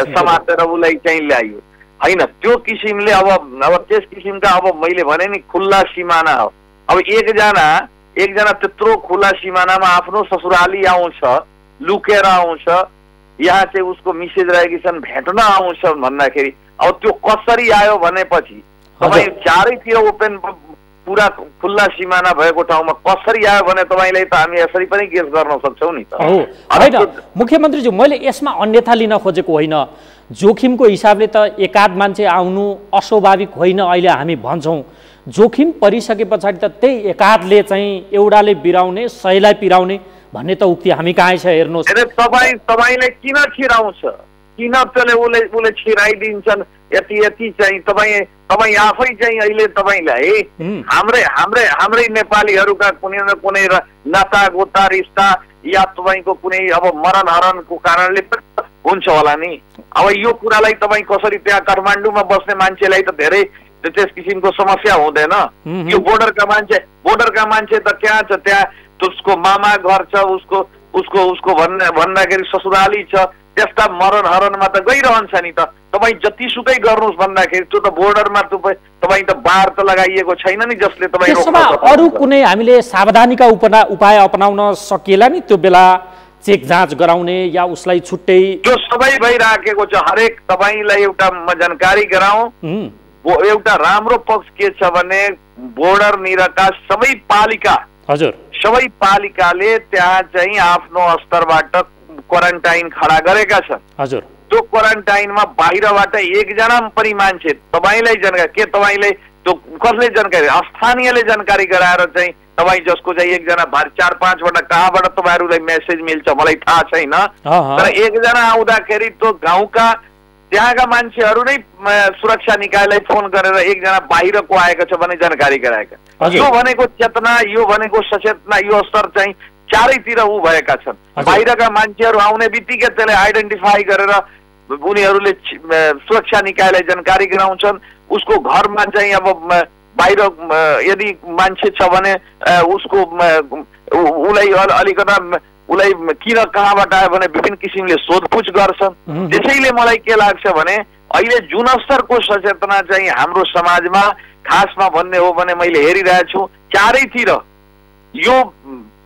समातेर उसलाई चाहिँ ल्यायो होइन त्यो किसिमले अब त्यस किसिमका अब मैले भने नि खुल्ला सिमाना हो अब एकजना त्यत्रो खुल्ला सिमानामा आफ्नो ससुराली आउँछ लुकेर आउँछ यहाँ चाहिँ उसको मिसेज रहेकी छन् भेट्न आउँछ भन्दाखेरि अब त्यो कसरी आयो भनेपछि तपाईँ चारैतिर ओपन पुरा खुल्ला सिमाना भएको ठाउँमा कसरी आयो भने तपाईँलाई त हामी यसरी पनि गेस गर्न सक्छौँ नि त
होइन मुख्यमन्त्रीज्यू मैले यसमा अन्यथा लिन खोजेको होइन जोखिमको हिसाबले त एकाध मान्छे आउनु अस्वाभाविक होइन अहिले हामी भन्छौँ जोखिम परिसके पछाडि त त्यही एकाधले चाहिँ एउटाले बिराउने सयलाई पिराउने भन्ने त उक्ति हामी कहाँ छ हेर्नुहोस्
तपाईँले किन छिराउँछ किन उसले छिराइदिन्छन् यति चाहिँ तपाईँ आफै चाहिँ अहिले तपाईँलाई हाम्रै नेपालीहरूका कुनै न कुनै नाता गोता रिस्ता या तपाईँको कुनै अब मरण हरणको कारणले हुन्छ होला नि अब यो कुरालाई तपाईँ कसरी त्यहाँ काठमाडौँमा बस्ने मान्छेलाई त धेरै त्यस किसिमको समस्या हुँदैन। यो बोर्डरका मान्छे त कहाँ छ, त्यहाँ उसको मामा घर छ, उसको भन्दाखेरि ससुराली छ, त्यस्ता मरण हरणमा त गइरहन्छ नि त। तपाईँ जतिसुकै गर्नुहोस् भन्दाखेरि त्यो त बोर्डरमा तपाईँ त बार त लगाइएको छैन नि जसले तपाईँ
त्यसमा अरू कुनै हामीले सावधानीका उपाय अपनाउन सकिएला नि त्यो बेला, चेक जाँच गराउने या उसलाई छुट्टै?
त्यो सबै भइराखेको छ। हरेक तपाईँलाई एउटा म जानकारी गराउँ, एउटा राम्रो पक्ष के छ भने बोर्डर निरका सबै पालिका,
हजुर, सबै
पालिकाले त्यहाँ चाहिँ आफ्नो स्तरबाट क्वारेन्टाइन खडा गरेका छन्।
हजुर,
त्यो क्वारेन्टाइनमा बाहिरबाट एकजना पनि मान्छे तपाईँलाई जानकारी के तपाईँले त्यो कसले जानकारी, स्थानीयले जानकारी गराएर चाहिँ तपाईँ जसको चाहिँ एकजना 4-5बाट कहाँबाट तपाईँहरूलाई मेसेज मिल्छ मलाई थाहा छैन, तर एकजना आउँदाखेरि त्यो गाउँका त्यहाँका मान्छेहरू नै सुरक्षा निकायलाई फोन गरेर एकजना बाहिरको आएको छ भने जानकारी गराएका। यो भनेको चेतना, यो भनेको सचेतना, यो स्तर चाहिँ चारैतिर भएका छन्। बाहिरका मान्छेहरू आउने बित्तिकै त्यसलाई आइडेन्टिफाई गरेर उनीहरूले सुरक्षा निकायलाई जानकारी गराउँछन्। उसको घरमा चाहिँ अब बाहिर यदि मान्छे छ भने उसको उसलाई अलिकता उसलाई किन कहाँबाट आयो भने विभिन्न किसिमले सोधपुछ गर्छन्। त्यसैले मलाई के लाग्छ भने अहिले जुन स्तरको सचेतना चाहिँ हाम्रो समाजमा खासमा भन्ने हो भने मैले हेरिरहेको छु चारैतिर यो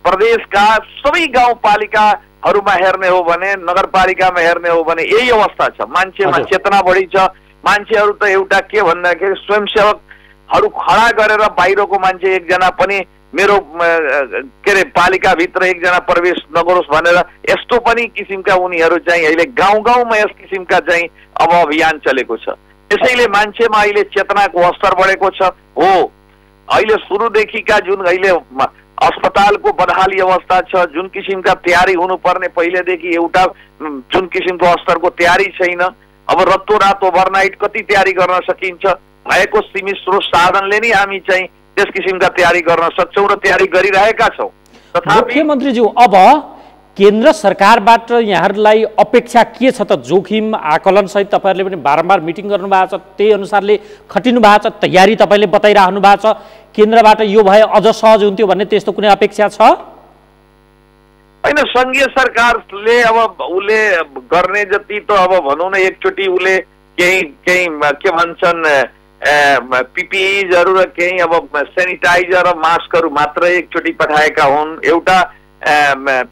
प्रदेशका सबै गाउँपालिकाहरूमा हेर्ने हो भने, नगरपालिकामा हेर्ने हो भने यही अवस्था छ। मान्छेमा चेतना बढी छ। मान्छेहरू त एउटा के भन्दाखेरि स्वयंसेवकहरू खडा गरेर बाहिरको मान्छे एकजना पनि मेरो के अरे पालिकाभित्र एकजना प्रवेश नगरोस् भनेर यस्तो पनि किसिमका उनीहरू चाहिँ अहिले गाउँ गाउँमा यस किसिमका चाहिँ अब अभियान चलेको छ। त्यसैले मान्छेमा अहिले चेतनाको स्तर बढेको छ। हो, अहिले सुरुदेखिका जुन अहिले अस्पतालको बदहाली अवस्था छ, जुन किसिमका तयारी हुनुपर्ने पहिलेदेखि एउटा जुन किसिमको स्तरको तयारी छैन। अब रातोरात ओभरनाइट कति तयारी गर्न सकिन्छ, भएको सीमित स्रोत साधनले नै हामी चाहिँ त्यस किसिमका तयारी गर्न सक्छौँ र तयारी गरिरहेका छौँ।
तथापि मुख्यमन्त्रीज्यू, अब केन्द्र सरकारबाट यहाँहरूलाई अपेक्षा के छ त? जोखिम आकलन सहित तपाईँहरूले पनि बारम्बार मिटिङ गर्नुभएको छ, त्यही अनुसारले खटिनु भएको छ, तयारी तपाईँले बताइराख्नु भएको छ। केन्द्रबाट यो भए अझ सहज हुन्थ्यो भन्ने त्यस्तो कुनै अपेक्षा छ?
होइन, सङ्घीय सरकारले अब उसले गर्ने जति त अब भनौँ न एकचोटि उसले केही के भन्छन् पिपिईजहरू र केही अब सेनिटाइजर र मास्कहरू मात्र एकचोटि पठाएका हुन्। एउटा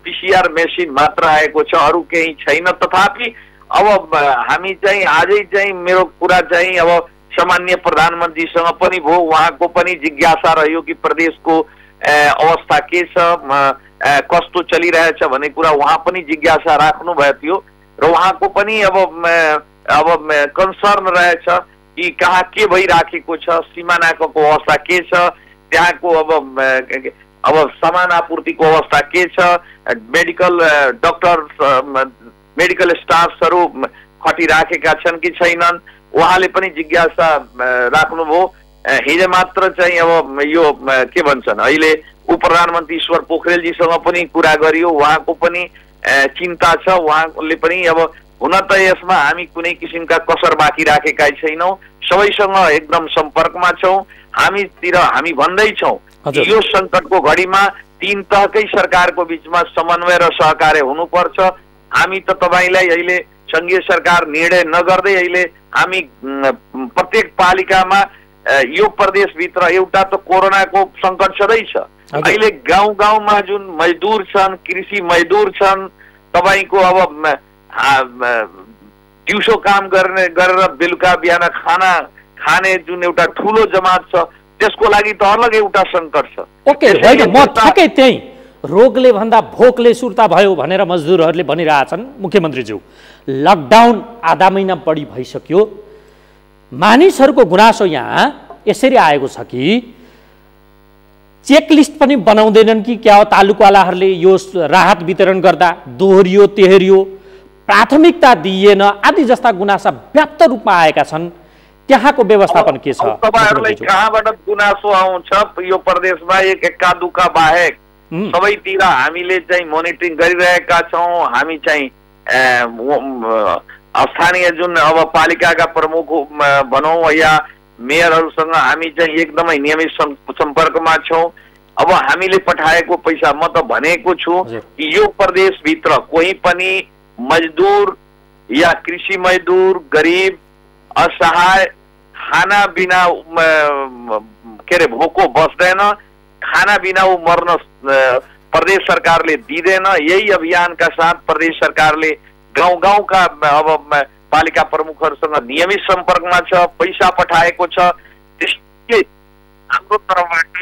पिसिआर मेसिन मात्र आएको छ, अरू केही छैन। तथापि अब हामी चाहिँ आजै चाहिँ मेरो कुरा चाहिँ अब सामान्य प्रधानमन्त्रीसँग पनि भयो, उहाँको पनि जिज्ञासा रह्यो कि प्रदेशको अवस्था के छ, कस्तो चलिरहेछ भन्ने कुरा उहाँ पनि जिज्ञासा राख्नु भएको थियो र उहाँको पनि अब कन्सर्न रहेछ कि कहाँ के भइराखेको छ, सिमानाको अवस्था के छ, त्यहाँको अब सामान आपूर्तिको अवस्था के छ, मेडिकल डक्टर मेडिकल स्टाफ्सहरू खटिराखेका छन् कि छैनन्, उहाँले पनि जिज्ञासा राख्नुभयो। हिजो मात्र चाहिँ अब यो के भन्छन् अहिले उप प्रधानमन्त्री ईश्वर पोखरेलजीसँग पनि कुरा गरियो, उहाँको पनि चिन्ता छ। उहाँले पनि अब हुन त यसमा हामी कुनै किसिमका कसर बाँकी राखेका छैनौँ, सबैसँग एकदम सम्पर्कमा छौँ। हामी भन्दैछौँ यो सङ्कटको घडीमा तीन तहकै सरकारको बिचमा समन्वय र सहकार्य हुनुपर्छ। हामी त तपाईँलाई अहिले सङ्घीय सरकार निर्णय नगर्दै अहिले हामी प्रत्येक पालिकामा यो प्रदेशभित्र एउटा त कोरोनाको सङ्कट छँदैछ। अहिले गाउँ गाउँमा जुन मजदुर छन्, कृषि मजदुर छन्, तपाईँको अब दिउँसो काम गरेर बेलुका बिहान खाना खाने जुन एउटा ठुलो जमात छ, त्यसको लागि त अलग एउटा सङ्कट छ।
ओके, होइन, म ठ्याक्कै त्यही रोगले भन्दा भोकले सुर्ता भयो भनेर मजदुरहरूले भनिरहेछन्। मुख्यमन्त्रीज्यू, लकडाउन आधा महिना बढी भइसक्यो, मानिसहरूको गुनासो यहाँ यसरी आएको छ कि चेकलिस्ट पनि बनाउँदैनन् कि क्या हो, तालुकावालाहरूले यो राहत वितरण गर्दा दोहोरियो तेहोरियो, प्राथमिकता दिइएन आदि जस्ता गुनासा व्याप्त रूपमा आएका छन्। त्यहाँको व्यवस्थापन के छ?
तपाईहरुलाई कहाँबाट गुनासो आउँछ? यो प्रदेशमा एक एक्का दुक्का बाहेक सबैतिर हामीले चाहिँ मोनिटरिङ गरिरहेका छौँ। हामी चाहिँ स्थानीय जुन अब पालिकाका प्रमुख भनौँ या मेयरहरूसँग हामी चाहिँ एकदमै नियमित सम्पर्कमा छौँ। अब हामीले पठाएको पैसा म त भनेको छु कि यो प्रदेशभित्र कोही पनि मजदुर या कृषि मजदुर, गरिब, असहाय, खाना बिना के अरे भोको बस्दैन, खाना बिना ऊ मर्न प्रदेश सरकारले दिँदैन। यही अभियानका साथ प्रदेश सरकारले गाउँ गाउँका अब पालिका प्रमुखहरूसँग नियमित सम्पर्कमा छ, पैसा पठाएको छ। त्यसले हाम्रो तर्फबाट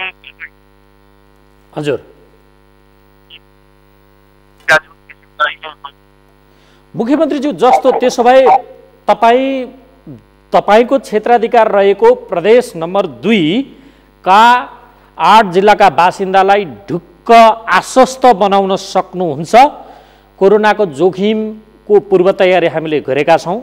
हजुर मुख्यमन्त्रीज्यू, जस्तो त्यसो भए तपाईको क्षेत्राधिकार रहेको प्रदेश नम्बर 2 का 8 जिल्लाका बासिन्दालाई ढुक्क आश्वस्त बनाउन सक्नुहुन्छ। कोरोनाको जोखिमको पूर्व तयारी हामीले गरेका छौँ,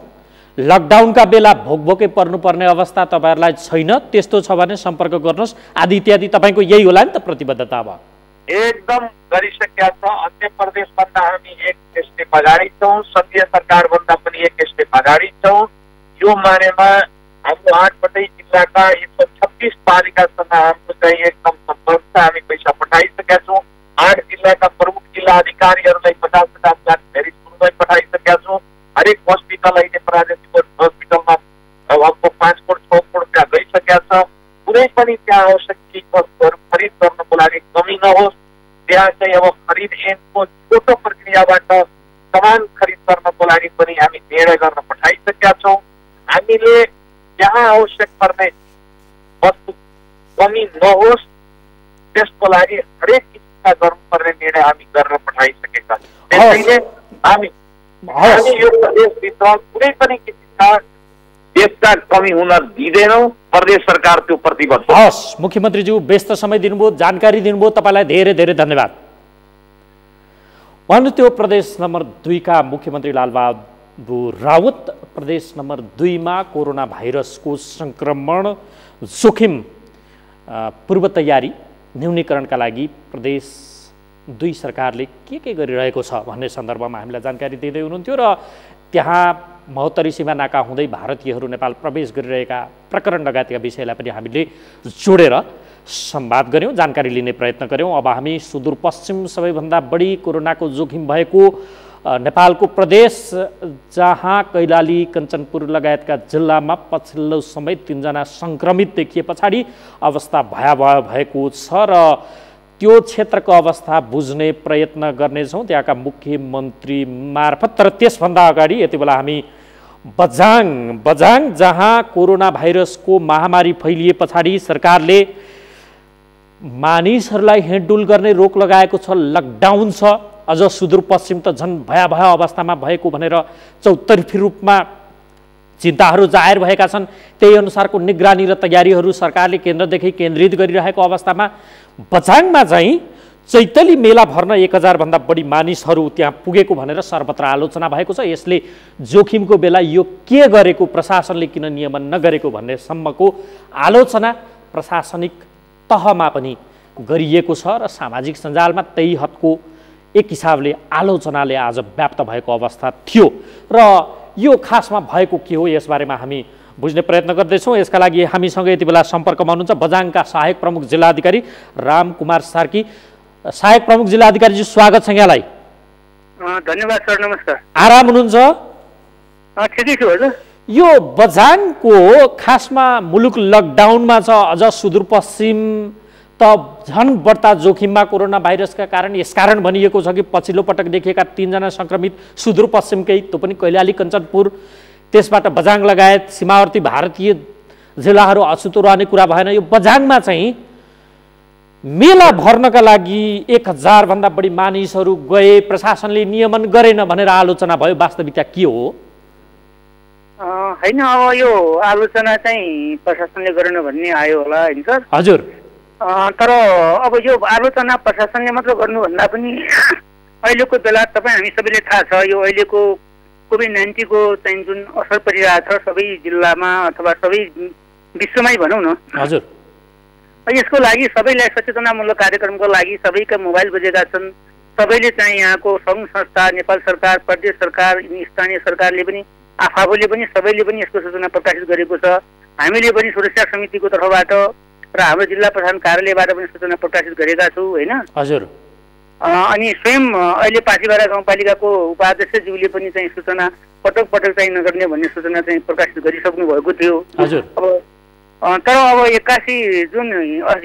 लकडाउनका बेला भोकभोकै पर्नुपर्ने अवस्था तपाईहरुलाई छैन, त्यस्तो छ भने सम्पर्क गर्नुहोस् आदि इत्यादि। तपाईको यही होला नि त प्रतिबद्धता? अब
एकदम गरिसकेका छ। अन्य प्रदेशभन्दा हामी एक स्टेप अगाडि छौँ, संघीय सरकारभन्दा पनि एक स्टेप अगाडि छौँ। यो बारेमा हाम्रो 8वटै जिल्लाका 126 पालिकासँग हाम्रो चाहिँ एकदम सम्पर्क छ। हामी पैसा पठाइसकेका छौँ। 8 जिल्लाका प्रमुख जिल्ला अधिकारीहरूलाई 50-50 लाख धेरै सुरुमै पठाइसकेका छौँ। हरेक हस्पिटल अहिले प्रादेशिक हस्पिटलमा लगभग 5 करोड 6 करोड रुपियाँ गइसकेका छ। कुनै पनि त्यहाँ आवश्यक चिजवस्तुहरू खरिद गर्नको लागि कमी नहोस्। त्यहाँ चाहिँ अब खरिद ऐनको छोटो प्रक्रियाबाट सामान खरिद गर्नको लागि पनि हामी निर्णय गर्न पठाइसकेका छौँ। हामीले जहाँ आवश्यक पर्ने वस्तु कमी नहोस् त्यसको लागि हरेक किसिमका गर्नुपर्ने निर्णय हामी गर्न पठाइसकेका छौँ। त्यसैले हामी यो प्रदेशभित्र कुनै पनि किसिमका देशका कमी हुन दिँदैनौँ। प्रदेश सरकार त्यो प्रतिबद्ध छ।
हस् मुख्यमन्त्रीज्यू, व्यस्त समय दिनुभयो, जानकारी दिनुभयो, तपाईँलाई धेरै धेरै धन्यवाद। त्यो प्रदेश नम्बर 2 का मुख्यमन्त्री लालबहादुर राउत प्रदेश नम्बर 2 मा कोरोना भाइरसको संक्रमण जोखिम पूर्व तयारी न्यूनीकरणका लागि प्रदेश 2 सरकारले के गरिरहेको छ भन्ने सन्दर्भमा हामीलाई जानकारी दिँदै हुनुहुन्थ्यो। र त्यहाँ महोत्तरी सीमा नाका हुँदै भारतीयहरू नेपाल प्रवेश गरिरहेका प्रकरण लगायतका विषयलाई पनि हामीले जोडेर संवाद गऱ्यौँ, जानकारी लिने प्रयत्न गऱ्यौँ। अब हामी सुदूरपश्चिम सबैभन्दा बढी कोरोनाको जोखिम भएको नेपालको प्रदेश जहाँ कैलाली, कञ्चनपुर लगायतका जिल्लामा पछिल्लो समय 3 जना सङ्क्रमित देखिए पछाडि अवस्था भयावह भएको छ र त्यो क्षेत्रको अवस्था बुझ्ने प्रयत्न गर्नेछौँ त्यहाँका मुख्यमन्त्री मार्फत। तर त्यसभन्दा अगाडि यति बेला हामी बझाङ जहाँ कोरोना भाइरसको महामारी फैलिए पछाडि सरकारले मानिसहरूलाई हिँडडुल गर्ने रोक लगाएको छ, लकडाउन छ। अझ सुदूरपश्चिम त झन् भयावह अवस्थामा भएको भनेर चौतर्फी रूपमा चिन्ताहरू जाहेर भएका छन्। त्यही अनुसारको निगरानी र तयारीहरू सरकारले केन्द्रदेखि केन्द्रित गरिरहेको अवस्थामा बझाङमा चाहिँ चैतली मेला भर्न 1000 भन्दा बढी मानिसहरू त्यहाँ पुगेको भनेर सर्वत्र आलोचना भएको छ। यसले जोखिमको बेला यो के गरेको, प्रशासनले किन नियमन नगरेको भन्ने सम्मको आलोचना प्रशासनिक तहमा पनि गरिएको छ र सामाजिक सञ्जालमा त्यही हदको एक हिसाबले आलोचनाले आज व्याप्त भएको अवस्था थियो। र यो खासमा भएको के हो यसबारेमा हामी बुझ्ने प्रयत्न गर्दैछौँ। यसका लागि हामीसँग यति बेला सम्पर्कमा हुनुहुन्छ बझाङका सहायक प्रमुख जिल्लाधिकारी रामकुमार सार्की। सहायक प्रमुख जिल्लाधिकारीजी, स्वागत छ यहाँलाई।
धन्यवाद सर, नमस्कार।
आराम हुनुहुन्छ?
ठिकै छु हजुर।
यो बझाङको खासमा मुलुक लकडाउनमा छ, अझ सुदूरपश्चिम त झन् बढ्ता जोखिममा कोरोना भाइरसका कारण। यसकारण भनिएको छ कि पछिल्लो पटक देखिएका 3 जना सङ्क्रमित सुदूरपश्चिमकै, त्यो पनि कैलाली, कञ्चनपुर, त्यसबाट बझाङ लगायत सीमावर्ती भारतीय जिल्लाहरू अछुतो रहने कुरा भएन। यो बझाङमा चाहिँ मेला भर्नका लागि 1000 भन्दा बढी मानिसहरू गए, प्रशासनले नियमन गरेन भनेर आलोचना भयो। वास्तविकता के हो?
होइन, अब यो आलोचना चाहिँ प्रशासनले गरेन भन्ने आयो होला होइन सर?
हजुर।
तर अब यो आलोचना प्रशासनले मात्र गर्नुभन्दा पनि अहिलेको बेला तपाईँ हामी सबैले थाहा छ यो अहिलेको कोभिड-19 को चाहिँ जुन असर परिरहेको छ सबै जिल्लामा अथवा सबै विश्वमै भनौँ न।
हजुर।
यसको लागि सबैलाई सचेतनामूलक कार्यक्रमको लागि सबैका मोबाइल बजेका छन्। सबैले चाहिँ यहाँको सङ्घ संस्था, नेपाल सरकार, प्रदेश सरकार, स्थानीय सरकारले पनि आफूले पनि सबैले पनि यसको सूचना प्रकाशित गरेको छ। हामीले पनि सुरक्षा समितिको तर्फबाट र हाम्रो जिल्ला प्रशासन कार्यालयबाट पनि सूचना प्रकाशित गरेका छौँ होइन।
हजुर।
अनि स्वयं अहिले पासीबारा गाउँपालिकाको उपाध्यक्षज्यूले पनि चाहिँ सूचना पटक पटक चाहिँ नगर्ने भन्ने सूचना चाहिँ प्रकाशित गरिसक्नु भएको थियो।
हजुर।
अब तर अब 81 जुन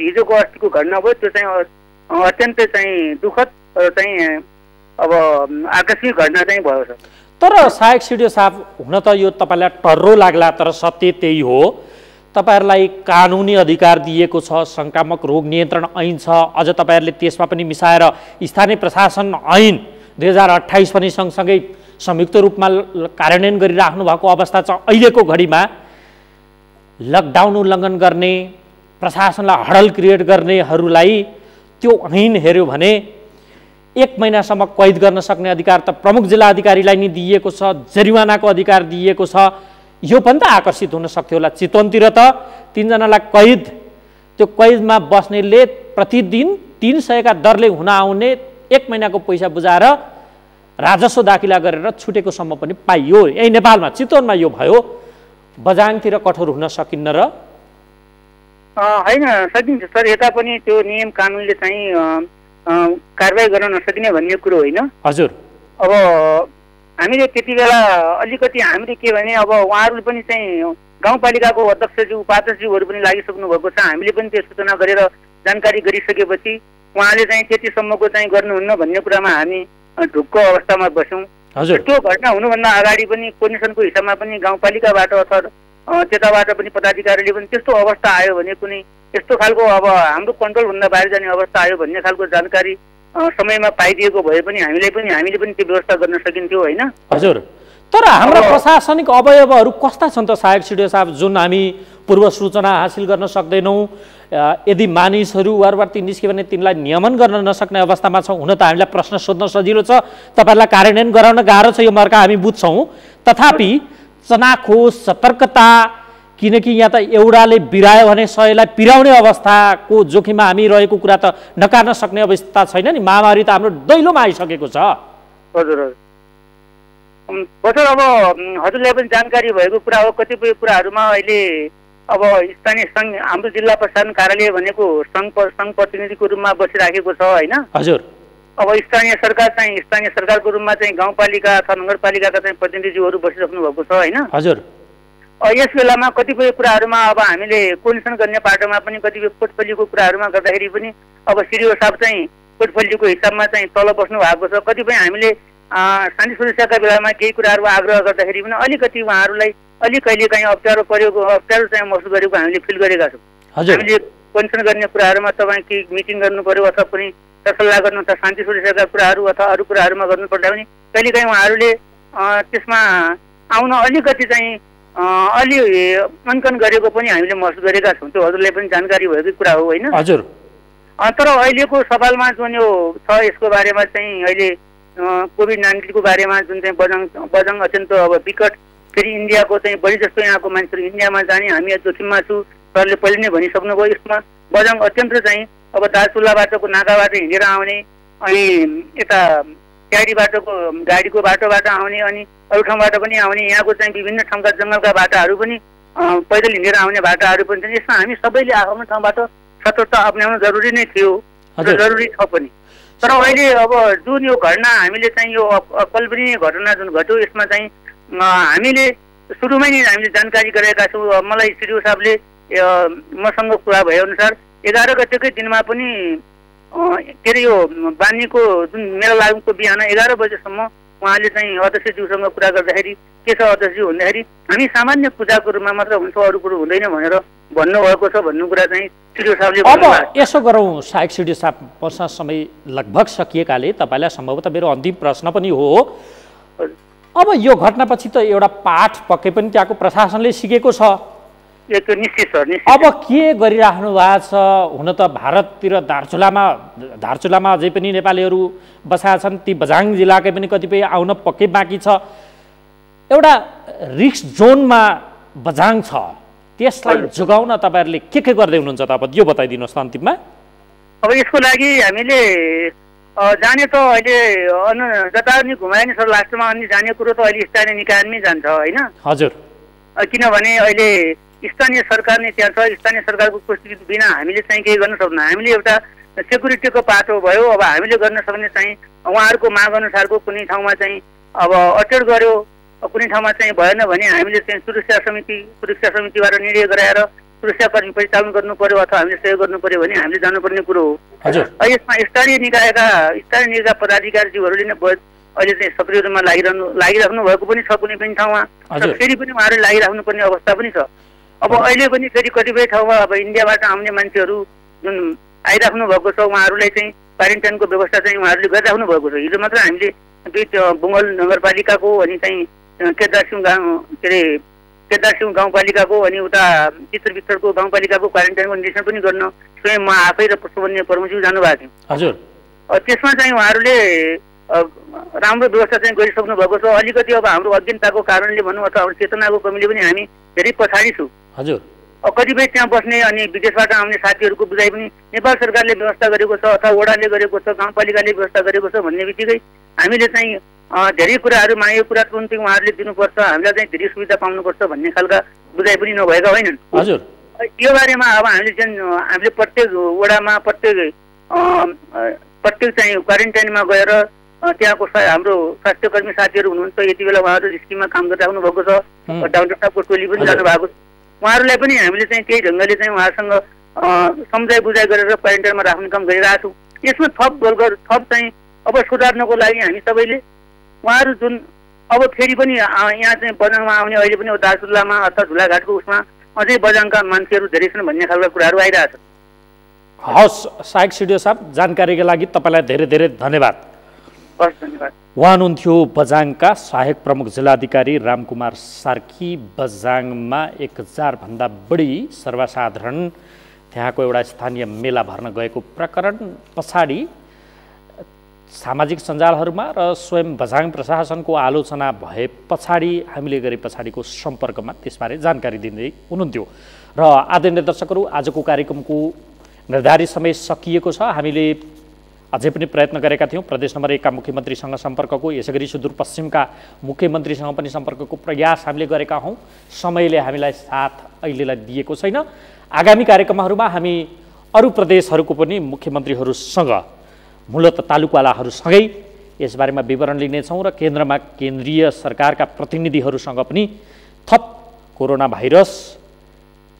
हिजोको अस्तिको घटना भयो त्यो चाहिँ अत्यन्तै चाहिँ दुःखद चाहिँ अब आकस्मिक घटना चाहिँ भयो सर।
तर सहायक सिडिओ साहब, हुन त यो तपाईँलाई टर्रो लाग्ला तर सत्य त्यही हो। तपाईँहरूलाई कानुनी अधिकार दिएको छ, सङ्क्रामक रोग नियन्त्रण ऐन छ, अझ तपाईँहरूले त्यसमा पनि मिसाएर स्थानीय प्रशासन ऐन 2028 पनि सँगसँगै संयुक्त रूपमा कार्यान्वयन गरिराख्नु भएको अवस्था छ। अहिलेको घडीमा लकडाउन उल्लङ्घन गर्ने, प्रशासनलाई हडल क्रिएट गर्नेहरूलाई त्यो ऐन हेऱ्यो भने 1 महिनासम्म कैद गर्न सक्ने अधिकार त प्रमुख जिल्ला अधिकारीलाई नै दिएको छ, जरिवानाको अधिकार दिएको छ। यो पनि त आकर्षित हुन सक्थ्यो होला। चितवनतिर त 3 जनालाई कैद, त्यो कैदमा बस्नेले प्रतिदिन 300 का दरले हुन आउने 1 महिनाको पैसा बुझाएर राजस्व दाखिला गरेर छुटेकोसम्म पनि पाइयो। यही नेपालमा चितवनमा यो भयो। बझाङतिर कठोर हुन सकिन्न र?
होइन, सकिन्छ सर। यता पनि त्यो नियम कानुनले चाहिँ कारबाही गर्न नसकिने भन्ने कुरो होइन।
हजुर।
अब हामीले त्यति बेला अलिकति हामीले के भने अब उहाँहरूले पनि चाहिँ गाउँपालिकाको अध्यक्षज्यू उपाध्यक्षज्यूहरू पनि लागिसक्नु भएको छ। हामीले पनि त्यो सूचना गरेर जानकारी गरिसकेपछि उहाँले चाहिँ त्यतिसम्मको चाहिँ गर्नुहुन्न भन्ने कुरामा हामी ढुक्क अवस्थामा बस्यौँ।
हजुर।
त्यो घटना हुनुभन्दा अगाडि पनि कोर्डिनेसनको हिसाबमा पनि गाउँपालिकाबाट अथवा त्यताबाट पनि पदाधिकारीले पनि त्यस्तो अवस्था आयो भने कुनै यस्तो खालको अब हाम्रो कन्ट्रोलभन्दा बाहिर जाने अवस्था आयो भन्ने खालको जानकारी समयमा पाइदिएको भए पनि हामीले पनि त्यो व्यवस्था गर्न सकिन्थ्यो होइन।
हजुर। तर हाम्रो प्रशासनिक अवयवहरू कस्ता छन् त सहायक सिडिओ साहब, जुन हामी पूर्व सूचना हासिल गर्न सक्दैनौँ? यदि मानिसहरू वारवार्ती निस्क्यो भने तिनलाई नियमन गर्न नसक्ने अवस्थामा छौँ। हुन त हामीलाई प्रश्न सोध्न सजिलो छ, तपाईँहरूलाई कार्यान्वयन गराउन गाह्रो छ, यो मर्का हामी बुझ्छौँ। तथापि चनाखोस सतर्कता, किनकि यहाँ त एउटाले बिरायो भने 100लाई पिराउने अवस्थाको जोखिममा हामी रहेको कुरा त नकार्न सक्ने अवस्था छैन नि। महामारी त हाम्रो दैलोमा आइसकेको छ।
हजुर हजुर। अब हजुरलाई पनि जानकारी भएको कुरा हो, कतिपय कुराहरूमा अहिले अब स्थानीय सङ्घ हाम्रो जिल्ला प्रशासन कार्यालय भनेको सङ्घ प्रतिनिधिको रूपमा बसिराखेको छ होइन।
हजुर।
अब स्थानीय सरकारको रूपमा चाहिँ गाउँपालिका अथवा नगरपालिकाका चाहिँ प्रतिनिधिज्यूहरू बसिराख्नु भएको छ होइन।
हजुर।
यस बेलामा कतिपय कुराहरूमा अब हामीले कोर्डिनेसन गर्ने बाटोमा पनि कतिपय पोर्टफोलियोको कुराहरूमा गर्दाखेरि पनि अब सिडिओ साहब चाहिँ पोर्टफोलियोको हिसाबमा चाहिँ तल बस्नु भएको छ। कतिपय हामीले शान्ति सुरक्षाका बेलामा केही कुराहरू आग्रह गर्दाखेरि पनि अलिकति उहाँहरूलाई कहिलेकाहीँ अप्ठ्यारो चाहिँ महसुस गरेको हामीले फिल गरेका छौँ। हामीले कोर्डिनेसन गर्ने कुराहरूमा तपाईँ केही मिटिङ गर्नु पर्यो अथवा कुनै सल्लाह गर्नु अथवा शान्ति सुरक्षाका कुराहरू अथवा अरू कुराहरूमा गर्नुपर्दा पनि कहिलेकाहीँ उहाँहरूले त्यसमा आउन अलिकति चाहिँ अलि अङ्कन गरेको पनि हामीले महसुस गरेका छौँ। त्यो हजुरलाई पनि जानकारी भएकै कुरा हो होइन।
हजुर।
तर अहिलेको सवालमा जुन यो छ यसको बारेमा चाहिँ अहिले कोभिड-19 को बारेमा जुन चाहिँ बजङ अत्यन्त अब विकट, फेरि इन्डियाको चाहिँ बढी जस्तो यहाँको मान्छेहरू इन्डियामा जाने हामी जोखिममा छु, सरले पहिले नै भनिसक्नुभयो। यसमा बजङ अत्यन्त चाहिँ अब दार्चुला बाटोको नाकाबाट हिँडेर आउने, अनि यता क्याडी बाटोको गाडीको बाटोबाट आउने, अनि अरू ठाउँबाट पनि आउने, यहाँको चाहिँ विभिन्न ठाउँका जङ्गलका बाटाहरू पनि पैदल हिँडेर आउने बाटाहरू पनि छन्। यसमा हामी सबैले आफ्नो ठाउँबाट सतर्कता अप्नाउनु जरुरी नै थियो र जरुरी छ पनि। तर अहिले अब जुन यो घटना हामीले चाहिँ यो अकल्पनीय घटना जुन घट्यो यसमा चाहिँ हामीले सुरुमै नै हामीले जानकारी गराएका छौँ। मलाई सिडिओ साहबले मसँग कुरा भएअनुसार 11 गतेकै दिनमा पनि के अरे यो बानीको जुन मेला लागुको बिहान 11 बजेसम्म उहाँले चाहिँ अध्यक्षज्यूसँग कुरा गर्दाखेरि के छ अध्यक्षज्यू भन्दाखेरि हामी सामान्य पूजाको रूपमा मात्र हुन्छ, अरू कुरो हुँदैन भनेर भन्नुभएको छ भन्ने कुरा चाहिँ सिडिओ साहबले भन्नुभएको।
अब यसो गरौँ सहायक सिडिओ साहब, वर्ष समय लगभग सकिएकाले तपाईँलाई सम्भवतः मेरो अन्तिम प्रश्न पनि हो। अब यो घटनापछि त एउटा पाठ पक्कै पनि त्यहाँको प्रशासनले सिकेको छ।
निश्चित सर, निश्चित।
अब के गरिराख्नु भएको छ? हुन त भारततिर धारचुलामा अझै पनि नेपालीहरू बसेका छन्, ती बझाङ जिल्लाकै पनि कतिपय आउन पक्कै बाँकी छ। एउटा रिस्क जोनमा बझाङ छ, त्यसलाई जोगाउन तपाईँहरूले के गर्दै हुनुहुन्छ त? अब यो बताइदिनुहोस् त अन्तिममा।
अब यसको लागि हामीले जाने त अहिले जता नि घुमाए नि सर, लास्टमा अनि जाने कुरो त अहिले स्थानीय निकायमै जान्छ होइन।
हजुर।
किनभने अहिले स्थानीय सरकार नै त्यहाँ छ। स्थानीय सरकारको उपस्थिति बिना हामीले चाहिँ केही गर्न सक्दैनौँ। हामीले एउटा सेक्युरिटीको पाटो भयो। अब हामीले गर्न सक्ने चाहिँ उहाँहरूको माग अनुसारको कुनै ठाउँमा चाहिँ अब अटेर गर्यो, कुनै ठाउँमा चाहिँ भएन भने हामीले चाहिँ सुरक्षा समितिबाट निर्णय गराएर सुरक्षाकर्मी परिचालन गर्नु पर्यो अथवा हामीले सहयोग गर्नु पर्यो भने हामीले जानुपर्ने कुरो हो। यसमा स्थानीय निकायका पदाधिकारीज्यूहरूले नै अहिले चाहिँ सक्रिय रूपमा लागिराख्नु भएको पनि छ कुनै पनि ठाउँमा, फेरि पनि उहाँहरूले लागिराख्नु पर्ने अवस्था पनि छ। अब अहिले पनि फेरि कतिपय ठाउँमा अब इन्डियाबाट आउने मान्छेहरू जुन आइराख्नु भएको छ उहाँहरूलाई चाहिँ क्वारेन्टाइनको व्यवस्था चाहिँ उहाँहरूले गरिराख्नु भएको छ। हिजो मात्र हामीले बुङ्गल नगरपालिकाको अनि चाहिँ केदारसिंह गाउँपालिकाको अनि उता चित्रबित्तरको गाउँपालिकाको क्वारेन्टाइनको निरीक्षण पनि गर्न स्वयं म आफै र पुष्पवन्य प्रमुखज्यू जानुभएको थियो। हजुर, त्यसमा चाहिँ उहाँहरूले राम्रो व्यवस्था चाहिँ गरिसक्नु भएको छ। अलिकति अब हाम्रो अज्ञानताको कारणले भनौँ अथवा हाम्रो चेतनाको कमीले पनि हामी धेरै पछाडि छौँ। हजुर, कतिपय त्यहाँ बस्ने अनि विदेशबाट आउने साथीहरूको बुझाइ पनि नेपाल सरकारले व्यवस्था गरेको छ अथवा वडाले गरेको छ, गाउँपालिकाले व्यवस्था गरेको छ भन्ने बित्तिकै हामीले चाहिँ धेरै कुराहरूमा यो कुरा तुरुन्तै उहाँहरूले दिनुपर्छ, हामीलाई चाहिँ धेरै सुविधा पाउनुपर्छ भन्ने खालका बुझाइ पनि नभएका होइनन्। हजुर, यो बारेमा अब हामीले प्रत्येक वडामा प्रत्येक चाहिँ क्वारेन्टाइनमा गएर त्यहाँको हाम्रो स्वास्थ्यकर्मी साथीहरू हुनुहुन्छ, यति बेला उहाँहरू रिस्कीमा काम गरिराख्नु भएको छ। डाक्टर साहबको टोली पनि जानुभएको छ। उहाँहरूलाई पनि हामीले चाहिँ त्यही ढङ्गले चाहिँ उहाँसँग सम्झाइ बुझाइ गरेर क्वारेन्टाइनमा राख्ने काम गरिरहेको छौँ। यसमा थप चाहिँ अब सुधार्नको लागि हामी सबैले उहाँहरू जुन अब फेरि पनि यहाँ चाहिँ बजाङमा आउने अहिले पनि दार्चुलामा अथवा झुलाघाटको उसमा अझै बजाङका मान्छेहरू धेरै छन् भन्ने खालका कुराहरू आइरहेछ।
हवस् सहायक सिडिओ साहब, जानकारीका लागि तपाईँलाई धेरै धेरै धन्यवाद।
हस्, धन्यवाद।
उहाँ हुनुहुन्थ्यो बझाङका सहायक प्रमुख जिल्लाधिकारी रामकुमार सार्की। बझाङमा 1000 भन्दा बढी सर्वसाधारण त्यहाँको एउटा स्थानीय मेला भर्न गएको प्रकरण पछाडि सामाजिक सञ्जालहरूमा र स्वयं बझाङ प्रशासनको आलोचना भए पछाडि हामीले गरे पछाडिको सम्पर्कमा त्यसबारे जानकारी दिँदै हुनुहुन्थ्यो। र आदरणीय दर्शकहरू, आजको कार्यक्रमको निर्धारित समय सकिएको छ। हामीले अझै पनि प्रयत्न गरेका थियौँ प्रदेश नम्बर 1 का मुख्यमन्त्रीसँग सम्पर्कको, यसैगरी सुदूरपश्चिमका मुख्यमन्त्रीसँग पनि सम्पर्कको प्रयास हामीले गरेका हौँ। समयले हामीलाई साथ अहिलेलाई दिएको छैन। आगामी कार्यक्रमहरूमा हामी अरू प्रदेशहरूको पनि मुख्यमन्त्रीहरूसँग, मूलत तालुकावालाहरूसँगै यसबारेमा विवरण लिनेछौँ र केन्द्रमा केन्द्रीय सरकारका प्रतिनिधिहरूसँग पनि थप कोरोना भाइरस,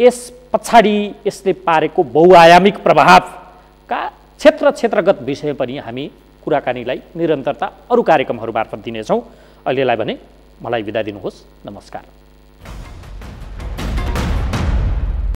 यस पछाडि यसले पारेको बहुआयामिक प्रभावका क्षेत्रगत विषय पनि हामी कुराकानीलाई निरन्तरता अरू कार्यक्रमहरू मार्फत दिनेछौँ। अहिलेलाई भने मलाई बिदा दिनुहोस्। नमस्कार।